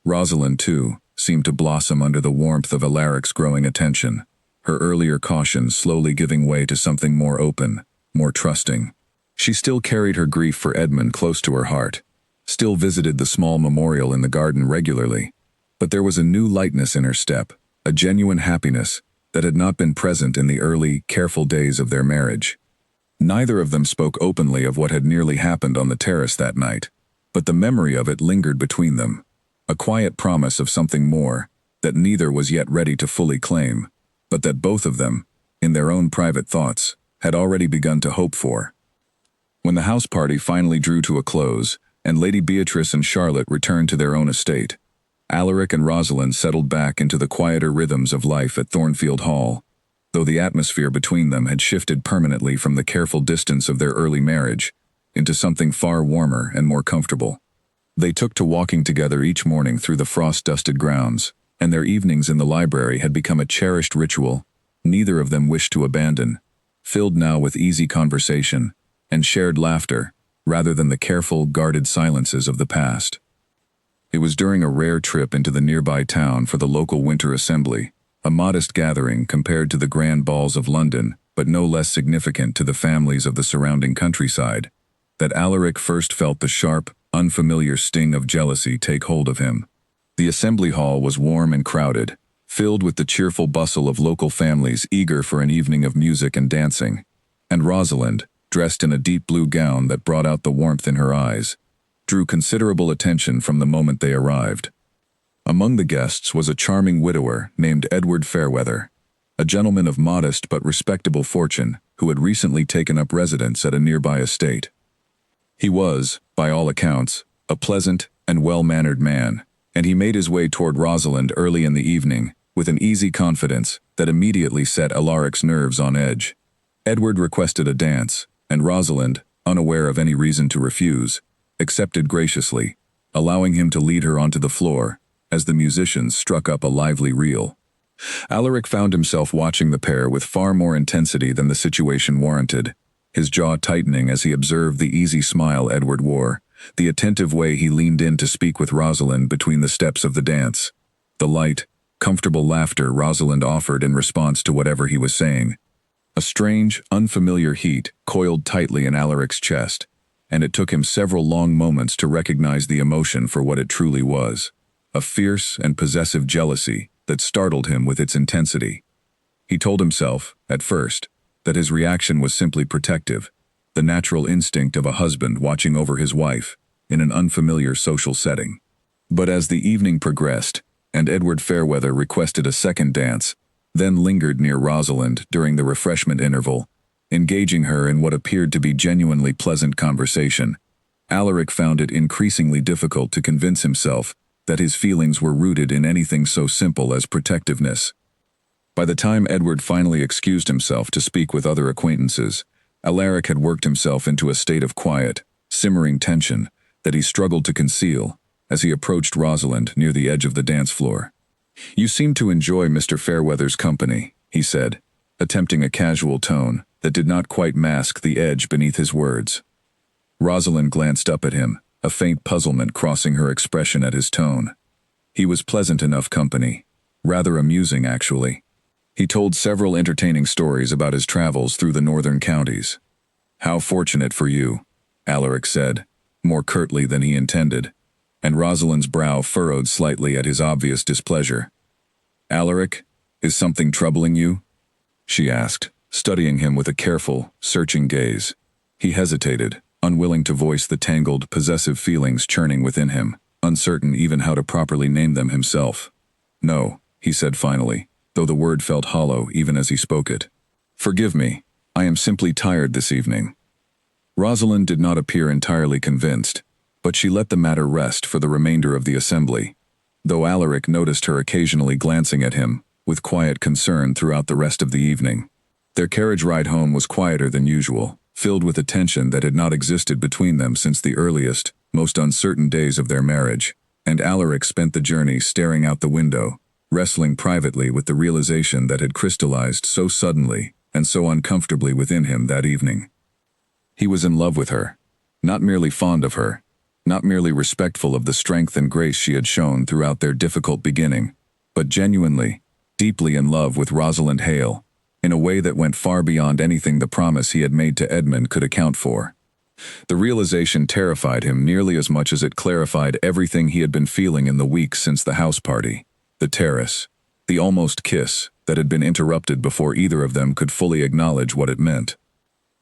Rosalind, too, seemed to blossom under the warmth of Alaric's growing attention, her earlier caution slowly giving way to something more open, more trusting. She still carried her grief for Edmund close to her heart, still visited the small memorial in the garden regularly, but there was a new lightness in her step, a genuine happiness that had not been present in the early, careful days of their marriage. Neither of them spoke openly of what had nearly happened on the terrace that night, but the memory of it lingered between them, a quiet promise of something more that neither was yet ready to fully claim, but that both of them, in their own private thoughts, had already begun to hope for. When the house party finally drew to a close, and Lady Beatrice and Charlotte returned to their own estate, Alaric and Rosalind settled back into the quieter rhythms of life at Thornfield Hall, though the atmosphere between them had shifted permanently from the careful distance of their early marriage into something far warmer and more comfortable. They took to walking together each morning through the frost-dusted grounds, and their evenings in the library had become a cherished ritual neither of them wished to abandon, filled now with easy conversation and shared laughter rather than the careful, guarded silences of the past. It was during a rare trip into the nearby town for the local winter assembly, a modest gathering compared to the grand balls of London, but no less significant to the families of the surrounding countryside, that Alaric first felt the sharp, unfamiliar sting of jealousy take hold of him. The assembly hall was warm and crowded, filled with the cheerful bustle of local families eager for an evening of music and dancing, and Rosalind, dressed in a deep blue gown that brought out the warmth in her eyes, drew considerable attention from the moment they arrived. Among the guests was a charming widower named Edward Fairweather, a gentleman of modest but respectable fortune who had recently taken up residence at a nearby estate. He was, by all accounts, a pleasant and well-mannered man, and he made his way toward Rosalind early in the evening with an easy confidence that immediately set Alaric's nerves on edge. Edward requested a dance, and Rosalind, unaware of any reason to refuse, accepted graciously, allowing him to lead her onto the floor as the musicians struck up a lively reel. Alaric found himself watching the pair with far more intensity than the situation warranted, his jaw tightening as he observed the easy smile Edward wore, the attentive way he leaned in to speak with Rosalind between the steps of the dance, the light, comfortable laughter Rosalind offered in response to whatever he was saying. A strange, unfamiliar heat coiled tightly in Alaric's chest, and it took him several long moments to recognize the emotion for what it truly was, a fierce and possessive jealousy that startled him with its intensity. He told himself, at first, that his reaction was simply protective, the natural instinct of a husband watching over his wife in an unfamiliar social setting. But as the evening progressed, and Edward Fairweather requested a second dance, then lingered near Rosalind during the refreshment interval, engaging her in what appeared to be genuinely pleasant conversation, Alaric found it increasingly difficult to convince himself that his feelings were rooted in anything so simple as protectiveness. By the time Edward finally excused himself to speak with other acquaintances, Alaric had worked himself into a state of quiet, simmering tension that he struggled to conceal as he approached Rosalind near the edge of the dance floor. "You seem to enjoy Mr. Fairweather's company," he said, attempting a casual tone that did not quite mask the edge beneath his words. Rosalind glanced up at him, a faint puzzlement crossing her expression at his tone. He was pleasant enough company, rather amusing actually. He told several entertaining stories about his travels through the northern counties. "How fortunate for you," Alaric said, more curtly than he intended, and Rosalind's brow furrowed slightly at his obvious displeasure. "Alaric, is something troubling you?" she asked, studying him with a careful, searching gaze. He hesitated, unwilling to voice the tangled, possessive feelings churning within him, uncertain even how to properly name them himself. "No," he said finally, though the word felt hollow even as he spoke it. "Forgive me, I am simply tired this evening." Rosalind did not appear entirely convinced, but she let the matter rest for the remainder of the assembly, though Alaric noticed her occasionally glancing at him with quiet concern throughout the rest of the evening. Their carriage ride home was quieter than usual, filled with a tension that had not existed between them since the earliest, most uncertain days of their marriage, and Alaric spent the journey staring out the window, wrestling privately with the realization that had crystallized so suddenly and so uncomfortably within him that evening. He was in love with her, Not merely fond of her, not merely respectful of the strength and grace she had shown throughout their difficult beginning, but genuinely, deeply in love with Rosalind Hale, in a way that went far beyond anything the promise he had made to Edmund could account for. The realization terrified him nearly as much as it clarified everything he had been feeling in the weeks since the house party, the terrace, the almost kiss that had been interrupted before either of them could fully acknowledge what it meant.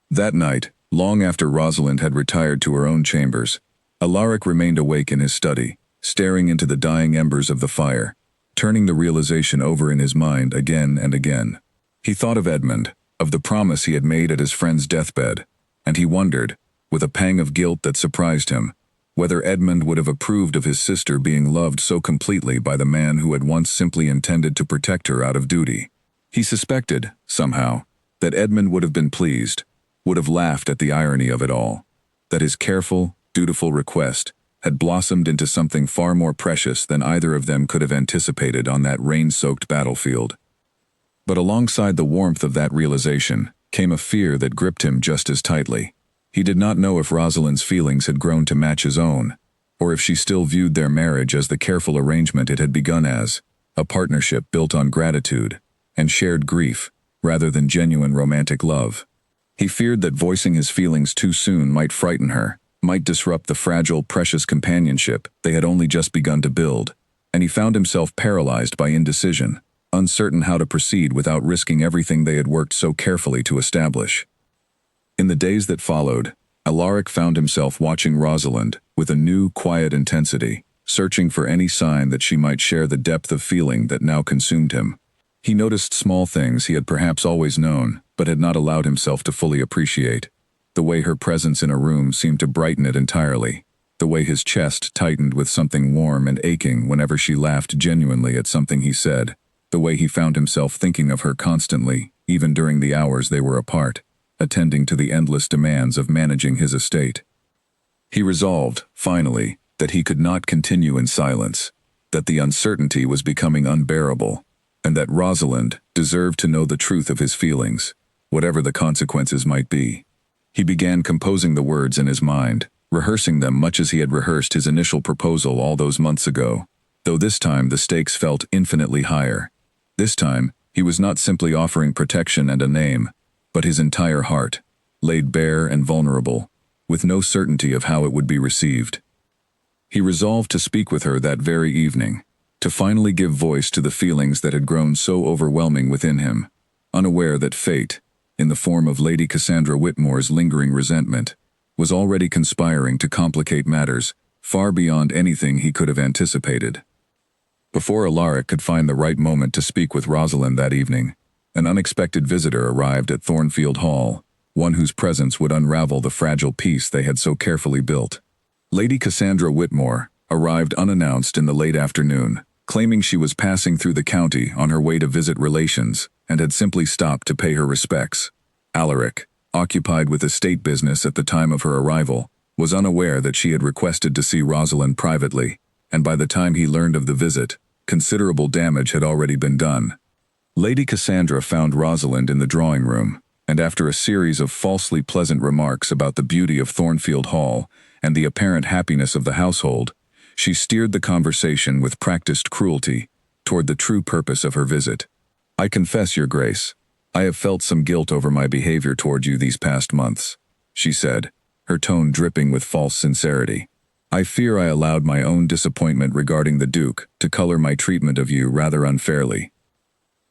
That night, long after Rosalind had retired to her own chambers, Alaric remained awake in his study, staring into the dying embers of the fire, turning the realization over in his mind again and again. He thought of Edmund, of the promise he had made at his friend's deathbed, and he wondered, with a pang of guilt that surprised him, whether Edmund would have approved of his sister being loved so completely by the man who had once simply intended to protect her out of duty. He suspected, somehow, that Edmund would have been pleased, would have laughed at the irony of it all, that his careful, dutiful request had blossomed into something far more precious than either of them could have anticipated on that rain-soaked battlefield. But alongside the warmth of that realization came a fear that gripped him just as tightly. He did not know if Rosalind's feelings had grown to match his own, or if she still viewed their marriage as the careful arrangement it had begun as, a partnership built on gratitude and shared grief, rather than genuine romantic love. He feared that voicing his feelings too soon might frighten her, might disrupt the fragile, precious companionship they had only just begun to build, and he found himself paralyzed by indecision, uncertain how to proceed without risking everything they had worked so carefully to establish. In the days that followed, Alaric found himself watching Rosalind with a new, quiet intensity, searching for any sign that she might share the depth of feeling that now consumed him. He noticed small things he had perhaps always known, but had not allowed himself to fully appreciate. The way her presence in a room seemed to brighten it entirely. The way his chest tightened with something warm and aching whenever she laughed genuinely at something he said. The way he found himself thinking of her constantly, even during the hours they were apart, attending to the endless demands of managing his estate. He resolved, finally, that he could not continue in silence, that the uncertainty was becoming unbearable, and that Rosalind deserved to know the truth of his feelings, whatever the consequences might be. He began composing the words in his mind, rehearsing them much as he had rehearsed his initial proposal all those months ago, though this time the stakes felt infinitely higher. This time, he was not simply offering protection and a name, but his entire heart, laid bare and vulnerable, with no certainty of how it would be received. He resolved to speak with her that very evening, to finally give voice to the feelings that had grown so overwhelming within him, unaware that fate, in the form of Lady Cassandra Whitmore's lingering resentment, was already conspiring to complicate matters far beyond anything he could have anticipated. Before Alaric could find the right moment to speak with Rosalind that evening, an unexpected visitor arrived at Thornfield Hall, one whose presence would unravel the fragile peace they had so carefully built. Lady Cassandra Whitmore arrived unannounced in the late afternoon, claiming she was passing through the county on her way to visit relations and had simply stopped to pay her respects. Alaric, occupied with estate business at the time of her arrival, was unaware that she had requested to see Rosalind privately, and by the time he learned of the visit, considerable damage had already been done. Lady Cassandra found Rosalind in the drawing room, and after a series of falsely pleasant remarks about the beauty of Thornfield Hall and the apparent happiness of the household, she steered the conversation with practiced cruelty toward the true purpose of her visit. "I confess, Your Grace, I have felt some guilt over my behavior toward you these past months," she said, her tone dripping with false sincerity. "I fear I allowed my own disappointment regarding the Duke to color my treatment of you rather unfairly."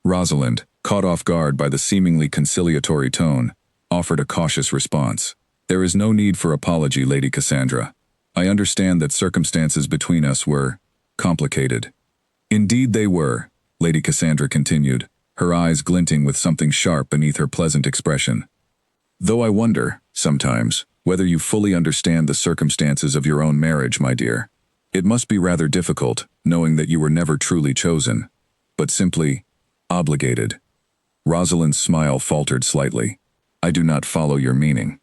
Rosalind, caught off guard by the seemingly conciliatory tone, offered a cautious response. "There is no need for apology, Lady Cassandra. I understand that circumstances between us were complicated." "Indeed they were," Lady Cassandra continued, her eyes glinting with something sharp beneath her pleasant expression. "Though I wonder, sometimes, whether you fully understand the circumstances of your own marriage, my dear. It must be rather difficult, knowing that you were never truly chosen, but simply obligated." Rosalind's smile faltered slightly. "I do not follow your meaning."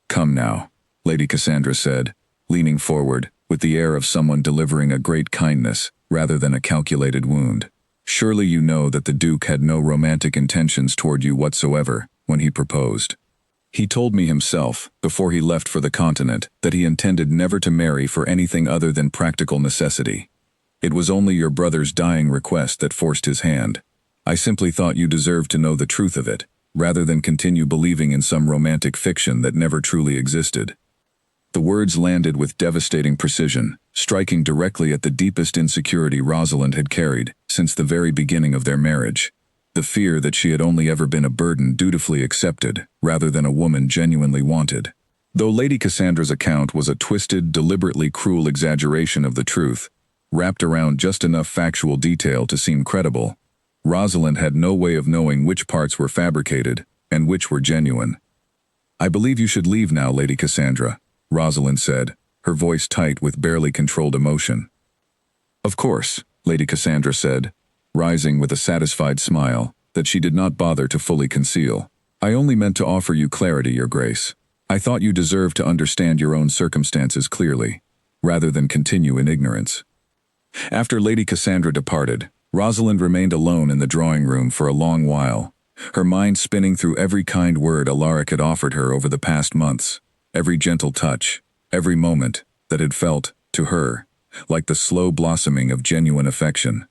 "Come now," Lady Cassandra said, leaning forward, with the air of someone delivering a great kindness rather than a calculated wound. "Surely you know that the Duke had no romantic intentions toward you whatsoever when he proposed." He told me himself, before he left for the continent, that he intended never to marry for anything other than practical necessity. It was only your brother's dying request that forced his hand. I simply thought you deserved to know the truth of it, rather than continue believing in some romantic fiction that never truly existed. The words landed with devastating precision, striking directly at the deepest insecurity Rosalind had carried since the very beginning of their marriage. The fear that she had only ever been a burden dutifully accepted, rather than a woman genuinely wanted. Though Lady Cassandra's account was a twisted, deliberately cruel exaggeration of the truth, wrapped around just enough factual detail to seem credible, Rosalind had no way of knowing which parts were fabricated and which were genuine. "I believe you should leave now, Lady Cassandra," Rosalind said, her voice tight with barely controlled emotion. "Of course," Lady Cassandra said, rising with a satisfied smile that she did not bother to fully conceal. "I only meant to offer you clarity, Your Grace. I thought you deserved to understand your own circumstances clearly, rather than continue in ignorance." After Lady Cassandra departed, Rosalind remained alone in the drawing room for a long while, her mind spinning through every kind word Alaric had offered her over the past months, every gentle touch, every moment that had felt, to her, like the slow blossoming of genuine affection.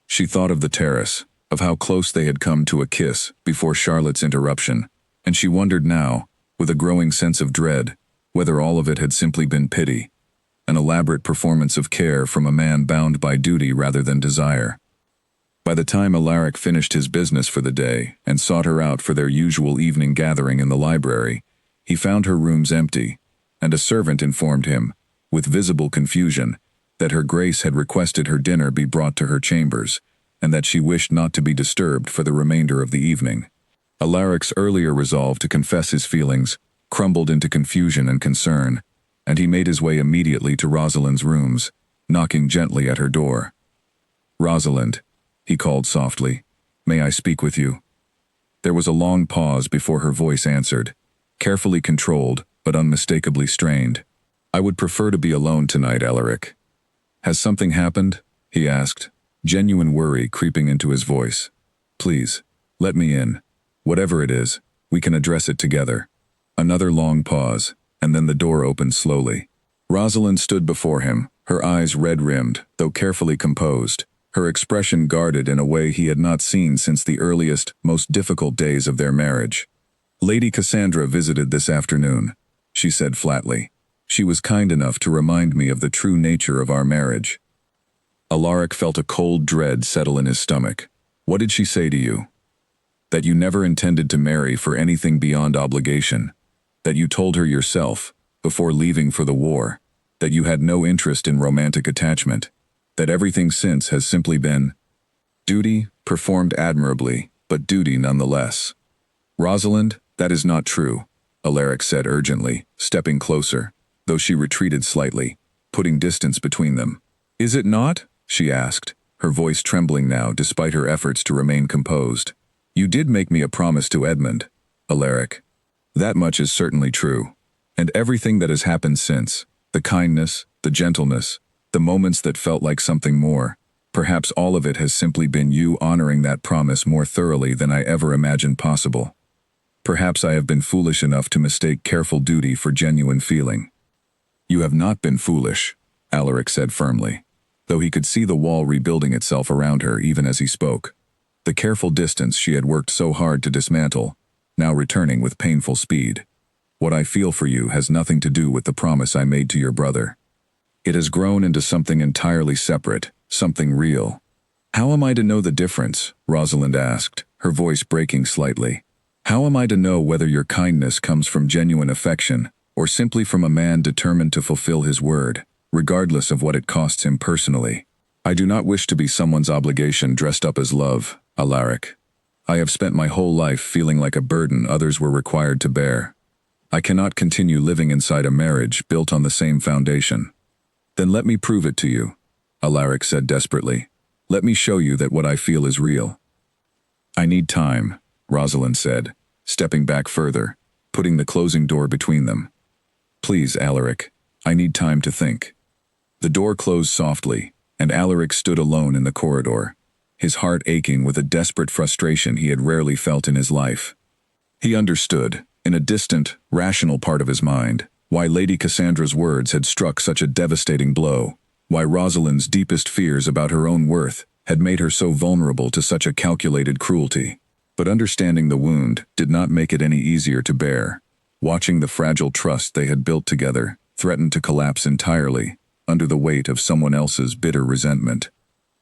She thought of the terrace, of how close they had come to a kiss before Charlotte's interruption, and she wondered now, with a growing sense of dread, whether all of it had simply been pity, an elaborate performance of care from a man bound by duty rather than desire. By the time Alaric finished his business for the day and sought her out for their usual evening gathering in the library, he found her rooms empty, and a servant informed him, with visible confusion, that her Grace had requested her dinner be brought to her chambers, and that she wished not to be disturbed for the remainder of the evening. Alaric's earlier resolve to confess his feelings crumbled into confusion and concern, and he made his way immediately to Rosalind's rooms, knocking gently at her door. "Rosalind," he called softly, "may I speak with you?" There was a long pause before her voice answered, carefully controlled but unmistakably strained. "I would prefer to be alone tonight, Alaric." "Has something happened?" he asked, genuine worry creeping into his voice. "Please, let me in. Whatever it is, we can address it together." Another long pause, and then the door opened slowly. Rosalind stood before him, her eyes red-rimmed, though carefully composed, her expression guarded in a way he had not seen since the earliest, most difficult days of their marriage. "Lady Cassandra visited this afternoon," she said flatly. "She was kind enough to remind me of the true nature of our marriage." Alaric felt a cold dread settle in his stomach. "What did she say to you?" "That you never intended to marry for anything beyond obligation. That you told her yourself, before leaving for the war, that you had no interest in romantic attachment. That everything since has simply been duty, performed admirably, but duty nonetheless." "Rosalind, that is not true," Alaric said urgently, stepping closer, though she retreated slightly, putting distance between them. "Is it not?" she asked, her voice trembling now despite her efforts to remain composed. "You did make me a promise to Edmund, Alaric. That much is certainly true. And everything that has happened since, the kindness, the gentleness, the moments that felt like something more, perhaps all of it has simply been you honoring that promise more thoroughly than I ever imagined possible. Perhaps I have been foolish enough to mistake careful duty for genuine feeling." "You have not been foolish," Alaric said firmly, though he could see the wall rebuilding itself around her even as he spoke. The careful distance she had worked so hard to dismantle, now returning with painful speed. "What I feel for you has nothing to do with the promise I made to your brother. It has grown into something entirely separate, something real." "How am I to know the difference?" Rosalind asked, her voice breaking slightly. "How am I to know whether your kindness comes from genuine affection, or simply from a man determined to fulfill his word, regardless of what it costs him personally? I do not wish to be someone's obligation dressed up as love, Alaric. I have spent my whole life feeling like a burden others were required to bear. I cannot continue living inside a marriage built on the same foundation." "Then let me prove it to you," Alaric said desperately. "Let me show you that what I feel is real." "I need time," Rosalind said, stepping back further, putting the closing door between them. "Please, Alaric, I need time to think." The door closed softly, and Alaric stood alone in the corridor, his heart aching with a desperate frustration he had rarely felt in his life. He understood, in a distant, rational part of his mind, why Lady Cassandra's words had struck such a devastating blow, why Rosalind's deepest fears about her own worth had made her so vulnerable to such a calculated cruelty. But understanding the wound did not make it any easier to bear. Watching the fragile trust they had built together threatened to collapse entirely under the weight of someone else's bitter resentment.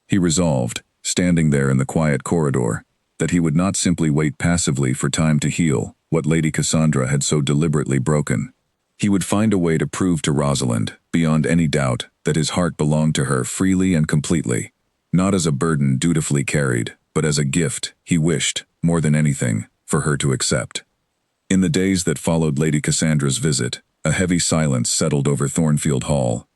He resolved, standing there in the quiet corridor, that he would not simply wait passively for time to heal what Lady Cassandra had so deliberately broken. He would find a way to prove to Rosalind, beyond any doubt, that his heart belonged to her freely and completely, not as a burden dutifully carried, but as a gift he wished, more than anything, for her to accept. In the days that followed Lady Cassandra's visit, a heavy silence settled over Thornfield Hall.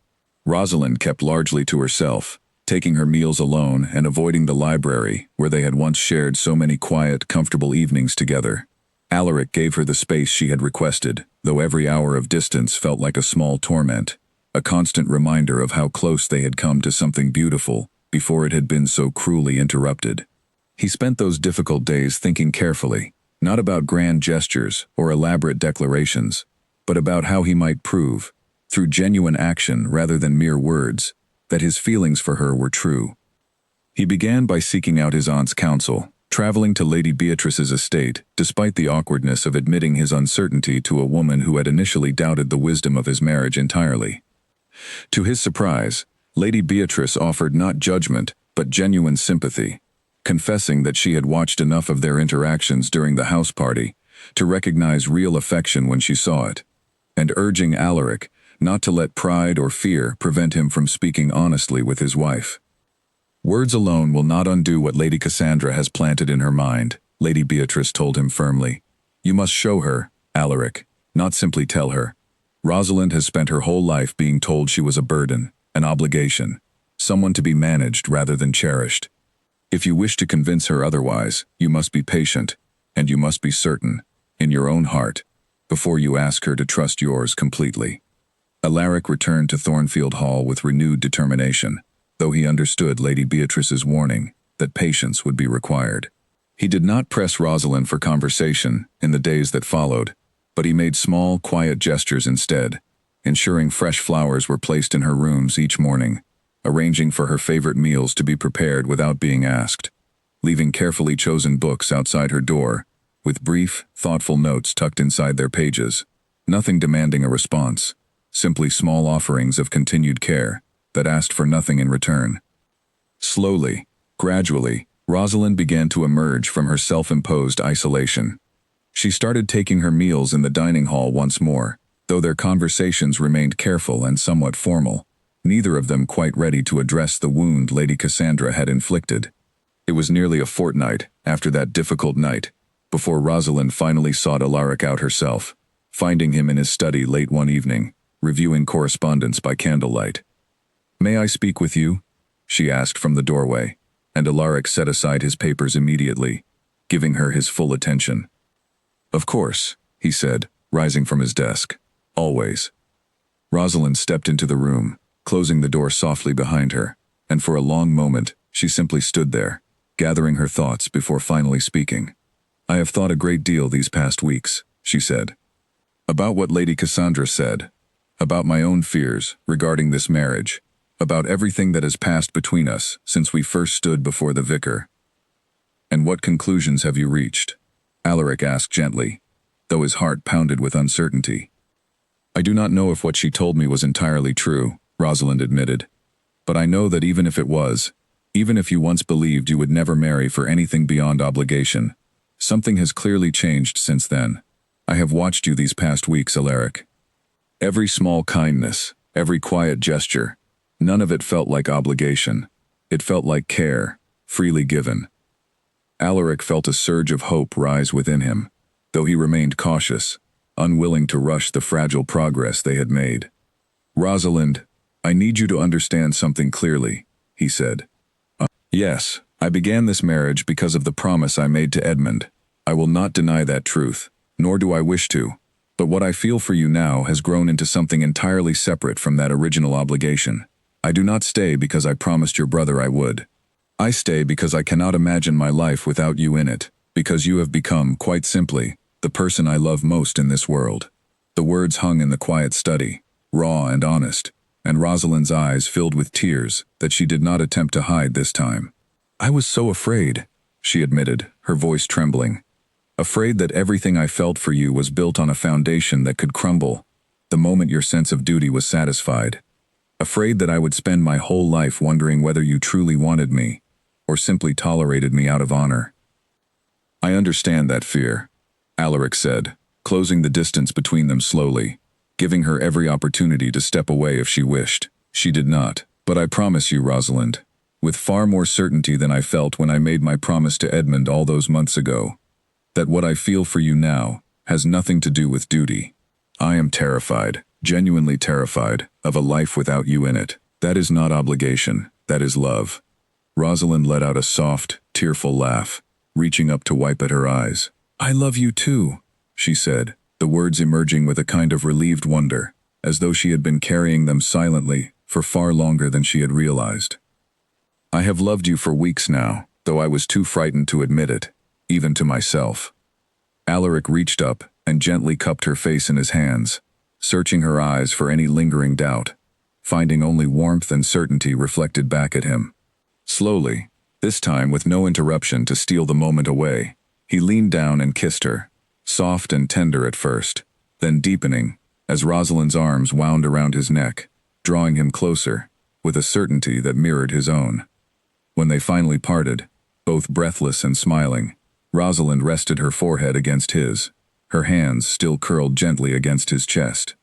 Rosalind kept largely to herself, taking her meals alone and avoiding the library where they had once shared so many quiet, comfortable evenings together. Alaric gave her the space she had requested, though every hour of distance felt like a small torment, a constant reminder of how close they had come to something beautiful before it had been so cruelly interrupted. He spent those difficult days thinking carefully, not about grand gestures or elaborate declarations, but about how he might prove, through genuine action rather than mere words, that his feelings for her were true. He began by seeking out his aunt's counsel, traveling to Lady Beatrice's estate despite the awkwardness of admitting his uncertainty to a woman who had initially doubted the wisdom of his marriage entirely. To his surprise, Lady Beatrice offered not judgment but genuine sympathy, confessing that she had watched enough of their interactions during the house party to recognize real affection when she saw it, and urging Alaric not to let pride or fear prevent him from speaking honestly with his wife. "Words alone will not undo what Lady Cassandra has planted in her mind," Lady Beatrice told him firmly. "You must show her, Alaric, not simply tell her. Rosalind has spent her whole life being told she was a burden, an obligation, someone to be managed rather than cherished. If you wish to convince her otherwise, you must be patient, and you must be certain, in your own heart, before you ask her to trust yours completely." Alaric returned to Thornfield Hall with renewed determination, though he understood Lady Beatrice's warning that patience would be required. He did not press Rosalind for conversation in the days that followed, but he made small, quiet gestures instead, ensuring fresh flowers were placed in her rooms each morning, arranging for her favorite meals to be prepared without being asked, leaving carefully chosen books outside her door, with brief, thoughtful notes tucked inside their pages, nothing demanding a response, simply small offerings of continued care that asked for nothing in return. Slowly, gradually, Rosalind began to emerge from her self-imposed isolation. She started taking her meals in the dining hall once more, though their conversations remained careful and somewhat formal, neither of them quite ready to address the wound Lady Cassandra had inflicted. It was nearly a fortnight after that difficult night before Rosalind finally sought Alaric out herself, finding him in his study late one evening, reviewing correspondence by candlelight. "May I speak with you?" she asked from the doorway, and Alaric set aside his papers immediately, giving her his full attention. "Of course," he said, rising from his desk. "Always." Rosalind stepped into the room, closing the door softly behind her, and for a long moment she simply stood there, gathering her thoughts before finally speaking. "I have thought a great deal these past weeks," she said. "About what Lady Cassandra said, about my own fears regarding this marriage, about everything that has passed between us since we first stood before the vicar." "And what conclusions have you reached?" Alaric asked gently, though his heart pounded with uncertainty. "I do not know if what she told me was entirely true," Rosalind admitted. "But I know that even if it was, even if you once believed you would never marry for anything beyond obligation, something has clearly changed since then. I have watched you these past weeks, Alaric. Every small kindness, every quiet gesture, none of it felt like obligation. It felt like care, freely given." Alaric felt a surge of hope rise within him, though he remained cautious, unwilling to rush the fragile progress they had made. "Rosalind, I need you to understand something clearly," he said. "Yes, I began this marriage because of the promise I made to Edmund. I will not deny that truth, nor do I wish to. But what I feel for you now has grown into something entirely separate from that original obligation. I do not stay because I promised your brother I would. I stay because I cannot imagine my life without you in it, because you have become, quite simply, the person I love most in this world." The words hung in the quiet study, raw and honest, and Rosalind's eyes filled with tears that she did not attempt to hide this time. "I was so afraid," she admitted, her voice trembling. "Afraid that everything I felt for you was built on a foundation that could crumble the moment your sense of duty was satisfied. Afraid that I would spend my whole life wondering whether you truly wanted me, or simply tolerated me out of honor." "I understand that fear," Alaric said, closing the distance between them slowly, giving her every opportunity to step away if she wished. She did not. "But I promise you, Rosalind, with far more certainty than I felt when I made my promise to Edmund all those months ago, that what I feel for you now has nothing to do with duty. I am terrified, genuinely terrified, of a life without you in it. That is not obligation, that is love." Rosalind let out a soft, tearful laugh, reaching up to wipe at her eyes. "I love you too," she said, the words emerging with a kind of relieved wonder, as though she had been carrying them silently for far longer than she had realized. "I have loved you for weeks now, though I was too frightened to admit it, even to myself." Alaric reached up and gently cupped her face in his hands, searching her eyes for any lingering doubt, finding only warmth and certainty reflected back at him. Slowly, this time with no interruption to steal the moment away, he leaned down and kissed her, soft and tender at first, then deepening, as Rosalind's arms wound around his neck, drawing him closer, with a certainty that mirrored his own. When they finally parted, both breathless and smiling, Rosalind rested her forehead against his, her hands still curled gently against his chest.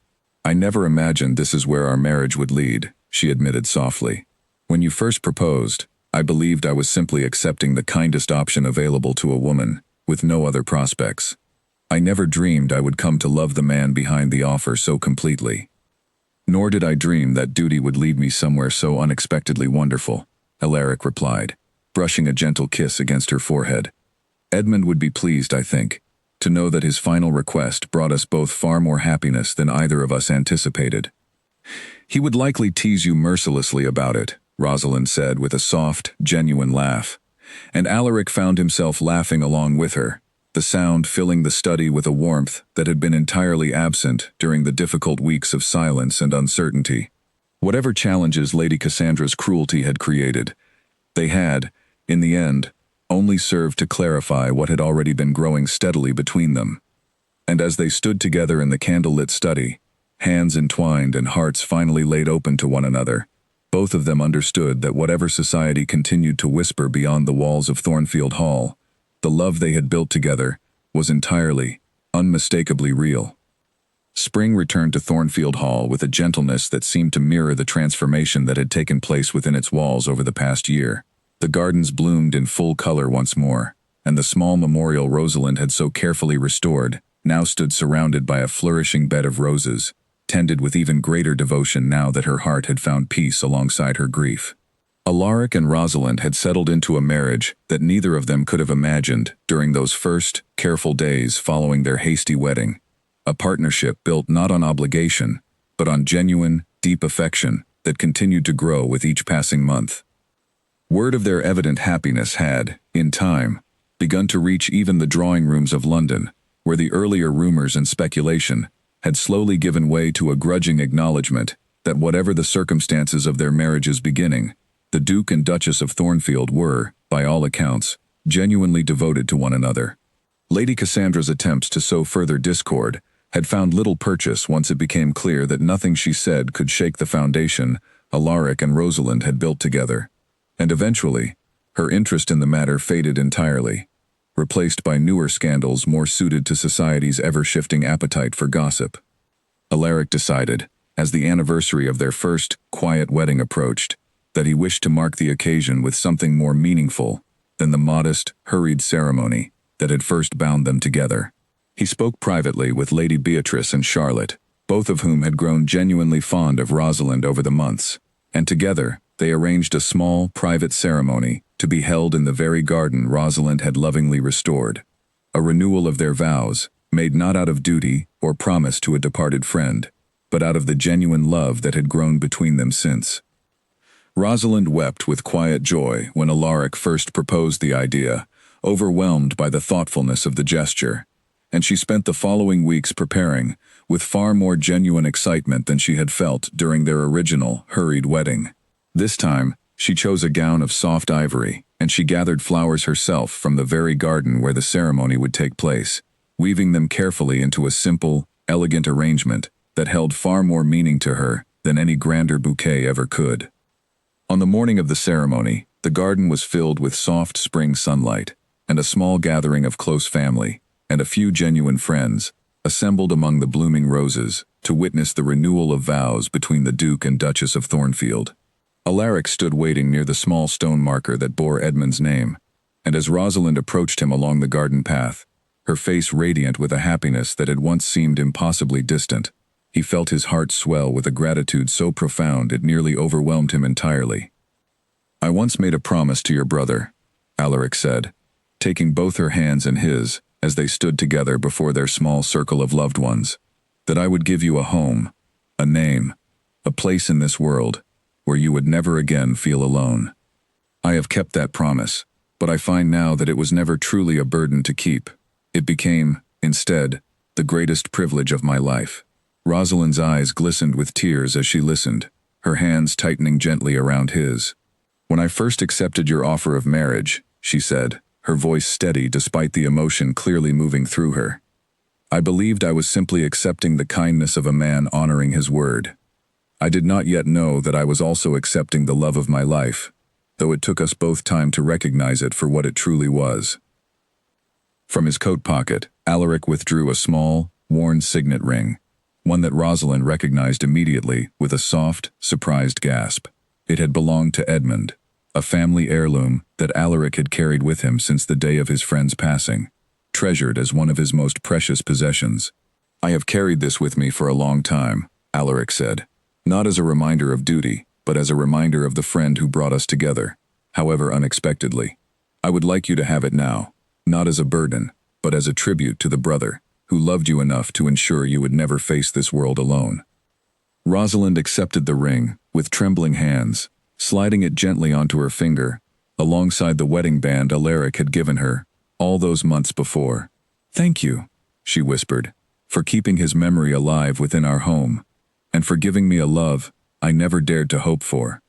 "I never imagined this is where our marriage would lead," she admitted softly. "When you first proposed, I believed I was simply accepting the kindest option available to a woman, with no other prospects. I never dreamed I would come to love the man behind the offer so completely. Nor did I dream that duty would lead me somewhere so unexpectedly wonderful," Alaric replied, brushing a gentle kiss against her forehead. "Edmund would be pleased, I think, to know that his final request brought us both far more happiness than either of us anticipated." "He would likely tease you mercilessly about it," Rosalind said with a soft, genuine laugh, and Alaric found himself laughing along with her, the sound filling the study with a warmth that had been entirely absent during the difficult weeks of silence and uncertainty. Whatever challenges Lady Cassandra's cruelty had created, they had, in the end, only served to clarify what had already been growing steadily between them. And as they stood together in the candlelit study, hands entwined and hearts finally laid open to one another, both of them understood that whatever society continued to whisper beyond the walls of Thornfield Hall, the love they had built together was entirely, unmistakably real. Spring returned to Thornfield Hall with a gentleness that seemed to mirror the transformation that had taken place within its walls over the past year. The gardens bloomed in full color once more, and the small memorial Rosalind had so carefully restored now stood surrounded by a flourishing bed of roses, tended with even greater devotion now that her heart had found peace alongside her grief. Alaric and Rosalind had settled into a marriage that neither of them could have imagined during those first, careful days following their hasty wedding, a partnership built not on obligation, but on genuine, deep affection that continued to grow with each passing month. Word of their evident happiness had, in time, begun to reach even the drawing rooms of London, where the earlier rumors and speculation had slowly given way to a grudging acknowledgement that whatever the circumstances of their marriage's beginning, the Duke and Duchess of Thornfield were, by all accounts, genuinely devoted to one another. Lady Cassandra's attempts to sow further discord had found little purchase once it became clear that nothing she said could shake the foundation Alaric and Rosalind had built together. And eventually, her interest in the matter faded entirely, replaced by newer scandals more suited to society's ever-shifting appetite for gossip. Alaric decided, as the anniversary of their first, quiet wedding approached, that he wished to mark the occasion with something more meaningful than the modest, hurried ceremony that had first bound them together. He spoke privately with Lady Beatrice and Charlotte, both of whom had grown genuinely fond of Rosalind over the months, and together they arranged a small, private ceremony to be held in the very garden Rosalind had lovingly restored, a renewal of their vows, made not out of duty or promise to a departed friend, but out of the genuine love that had grown between them since. Rosalind wept with quiet joy when Alaric first proposed the idea, overwhelmed by the thoughtfulness of the gesture. and she spent the following weeks preparing, with far more genuine excitement than she had felt during their original, hurried wedding. This time, she chose a gown of soft ivory, and she gathered flowers herself from the very garden where the ceremony would take place, weaving them carefully into a simple, elegant arrangement that held far more meaning to her than any grander bouquet ever could. On the morning of the ceremony, the garden was filled with soft spring sunlight, and a small gathering of close family, and a few genuine friends, assembled among the blooming roses to witness the renewal of vows between the Duke and Duchess of Thornfield. Alaric stood waiting near the small stone marker that bore Edmund's name, and as Rosalind approached him along the garden path, her face radiant with a happiness that had once seemed impossibly distant, he felt his heart swell with a gratitude so profound it nearly overwhelmed him entirely. "I once made a promise to your brother," Alaric said, taking both her hands in his as they stood together before their small circle of loved ones, "that I would give you a home, a name, a place in this world where you would never again feel alone. I have kept that promise, but I find now that it was never truly a burden to keep. It became, instead, the greatest privilege of my life." Rosalind's eyes glistened with tears as she listened, her hands tightening gently around his. "When I first accepted your offer of marriage," she said, her voice steady despite the emotion clearly moving through her, "I believed I was simply accepting the kindness of a man honoring his word. I did not yet know that I was also accepting the love of my life, though it took us both time to recognize it for what it truly was." From his coat pocket, Alaric withdrew a small, worn signet ring, one that Rosalind recognized immediately with a soft, surprised gasp. It had belonged to Edmund, a family heirloom that Alaric had carried with him since the day of his friend's passing, treasured as one of his most precious possessions. "I have carried this with me for a long time," Alaric said, "not as a reminder of duty, but as a reminder of the friend who brought us together, however unexpectedly. I would like you to have it now, not as a burden, but as a tribute to the brother who loved you enough to ensure you would never face this world alone." Rosalind accepted the ring with trembling hands, sliding it gently onto her finger, alongside the wedding band Alaric had given her all those months before. "Thank you," she whispered, "for keeping his memory alive within our home, and for giving me a love I never dared to hope for."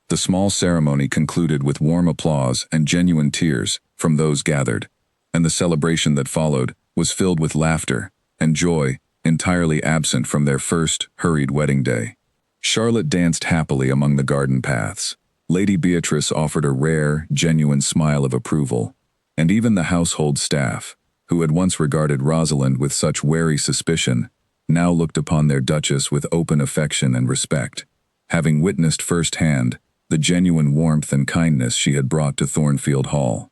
The small ceremony concluded with warm applause and genuine tears from those gathered, and the celebration that followed was filled with laughter and joy entirely absent from their first, hurried wedding day. Charlotte danced happily among the garden paths. Lady Beatrice offered a rare, genuine smile of approval, and even the household staff, who had once regarded Rosalind with such wary suspicion, now looked upon their Duchess with open affection and respect, having witnessed firsthand the genuine warmth and kindness she had brought to Thornfield Hall.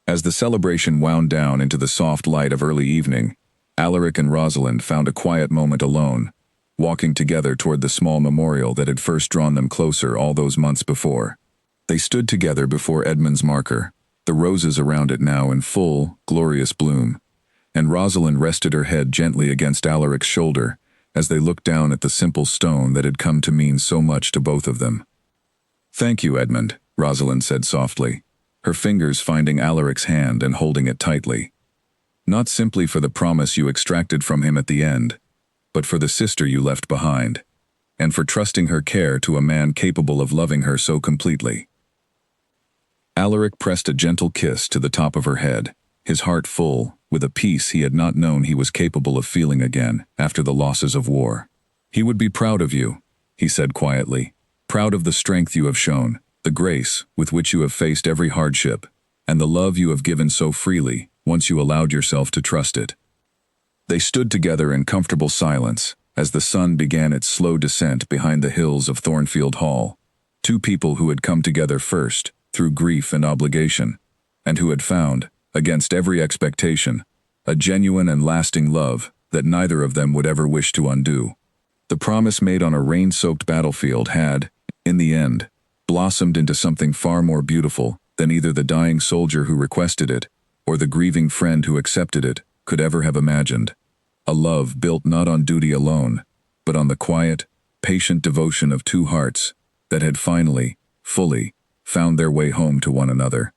As the celebration wound down into the soft light of early evening, Alaric and Rosalind found a quiet moment alone, walking together toward the small memorial that had first drawn them closer all those months before. They stood together before Edmund's marker, the roses around it now in full, glorious bloom, and Rosalind rested her head gently against Alaric's shoulder as they looked down at the simple stone that had come to mean so much to both of them. "Thank you, Edmund," Rosalind said softly, her fingers finding Alaric's hand and holding it tightly. "Not simply for the promise you extracted from him at the end, but for the sister you left behind, and for trusting her care to a man capable of loving her so completely." Alaric pressed a gentle kiss to the top of her head, his heart full with a peace he had not known he was capable of feeling again after the losses of war. "He would be proud of you," he said quietly, "proud of the strength you have shown, the grace with which you have faced every hardship, and the love you have given so freely once you allowed yourself to trust it." They stood together in comfortable silence as the sun began its slow descent behind the hills of Thornfield Hall, two people who had come together first through grief and obligation, and who had found, against every expectation, a genuine and lasting love that neither of them would ever wish to undo. The promise made on a rain-soaked battlefield had, in the end, blossomed into something far more beautiful than either the dying soldier who requested it or the grieving friend who accepted it could ever have imagined. A love built not on duty alone, but on the quiet, patient devotion of two hearts that had finally, fully, found their way home to one another.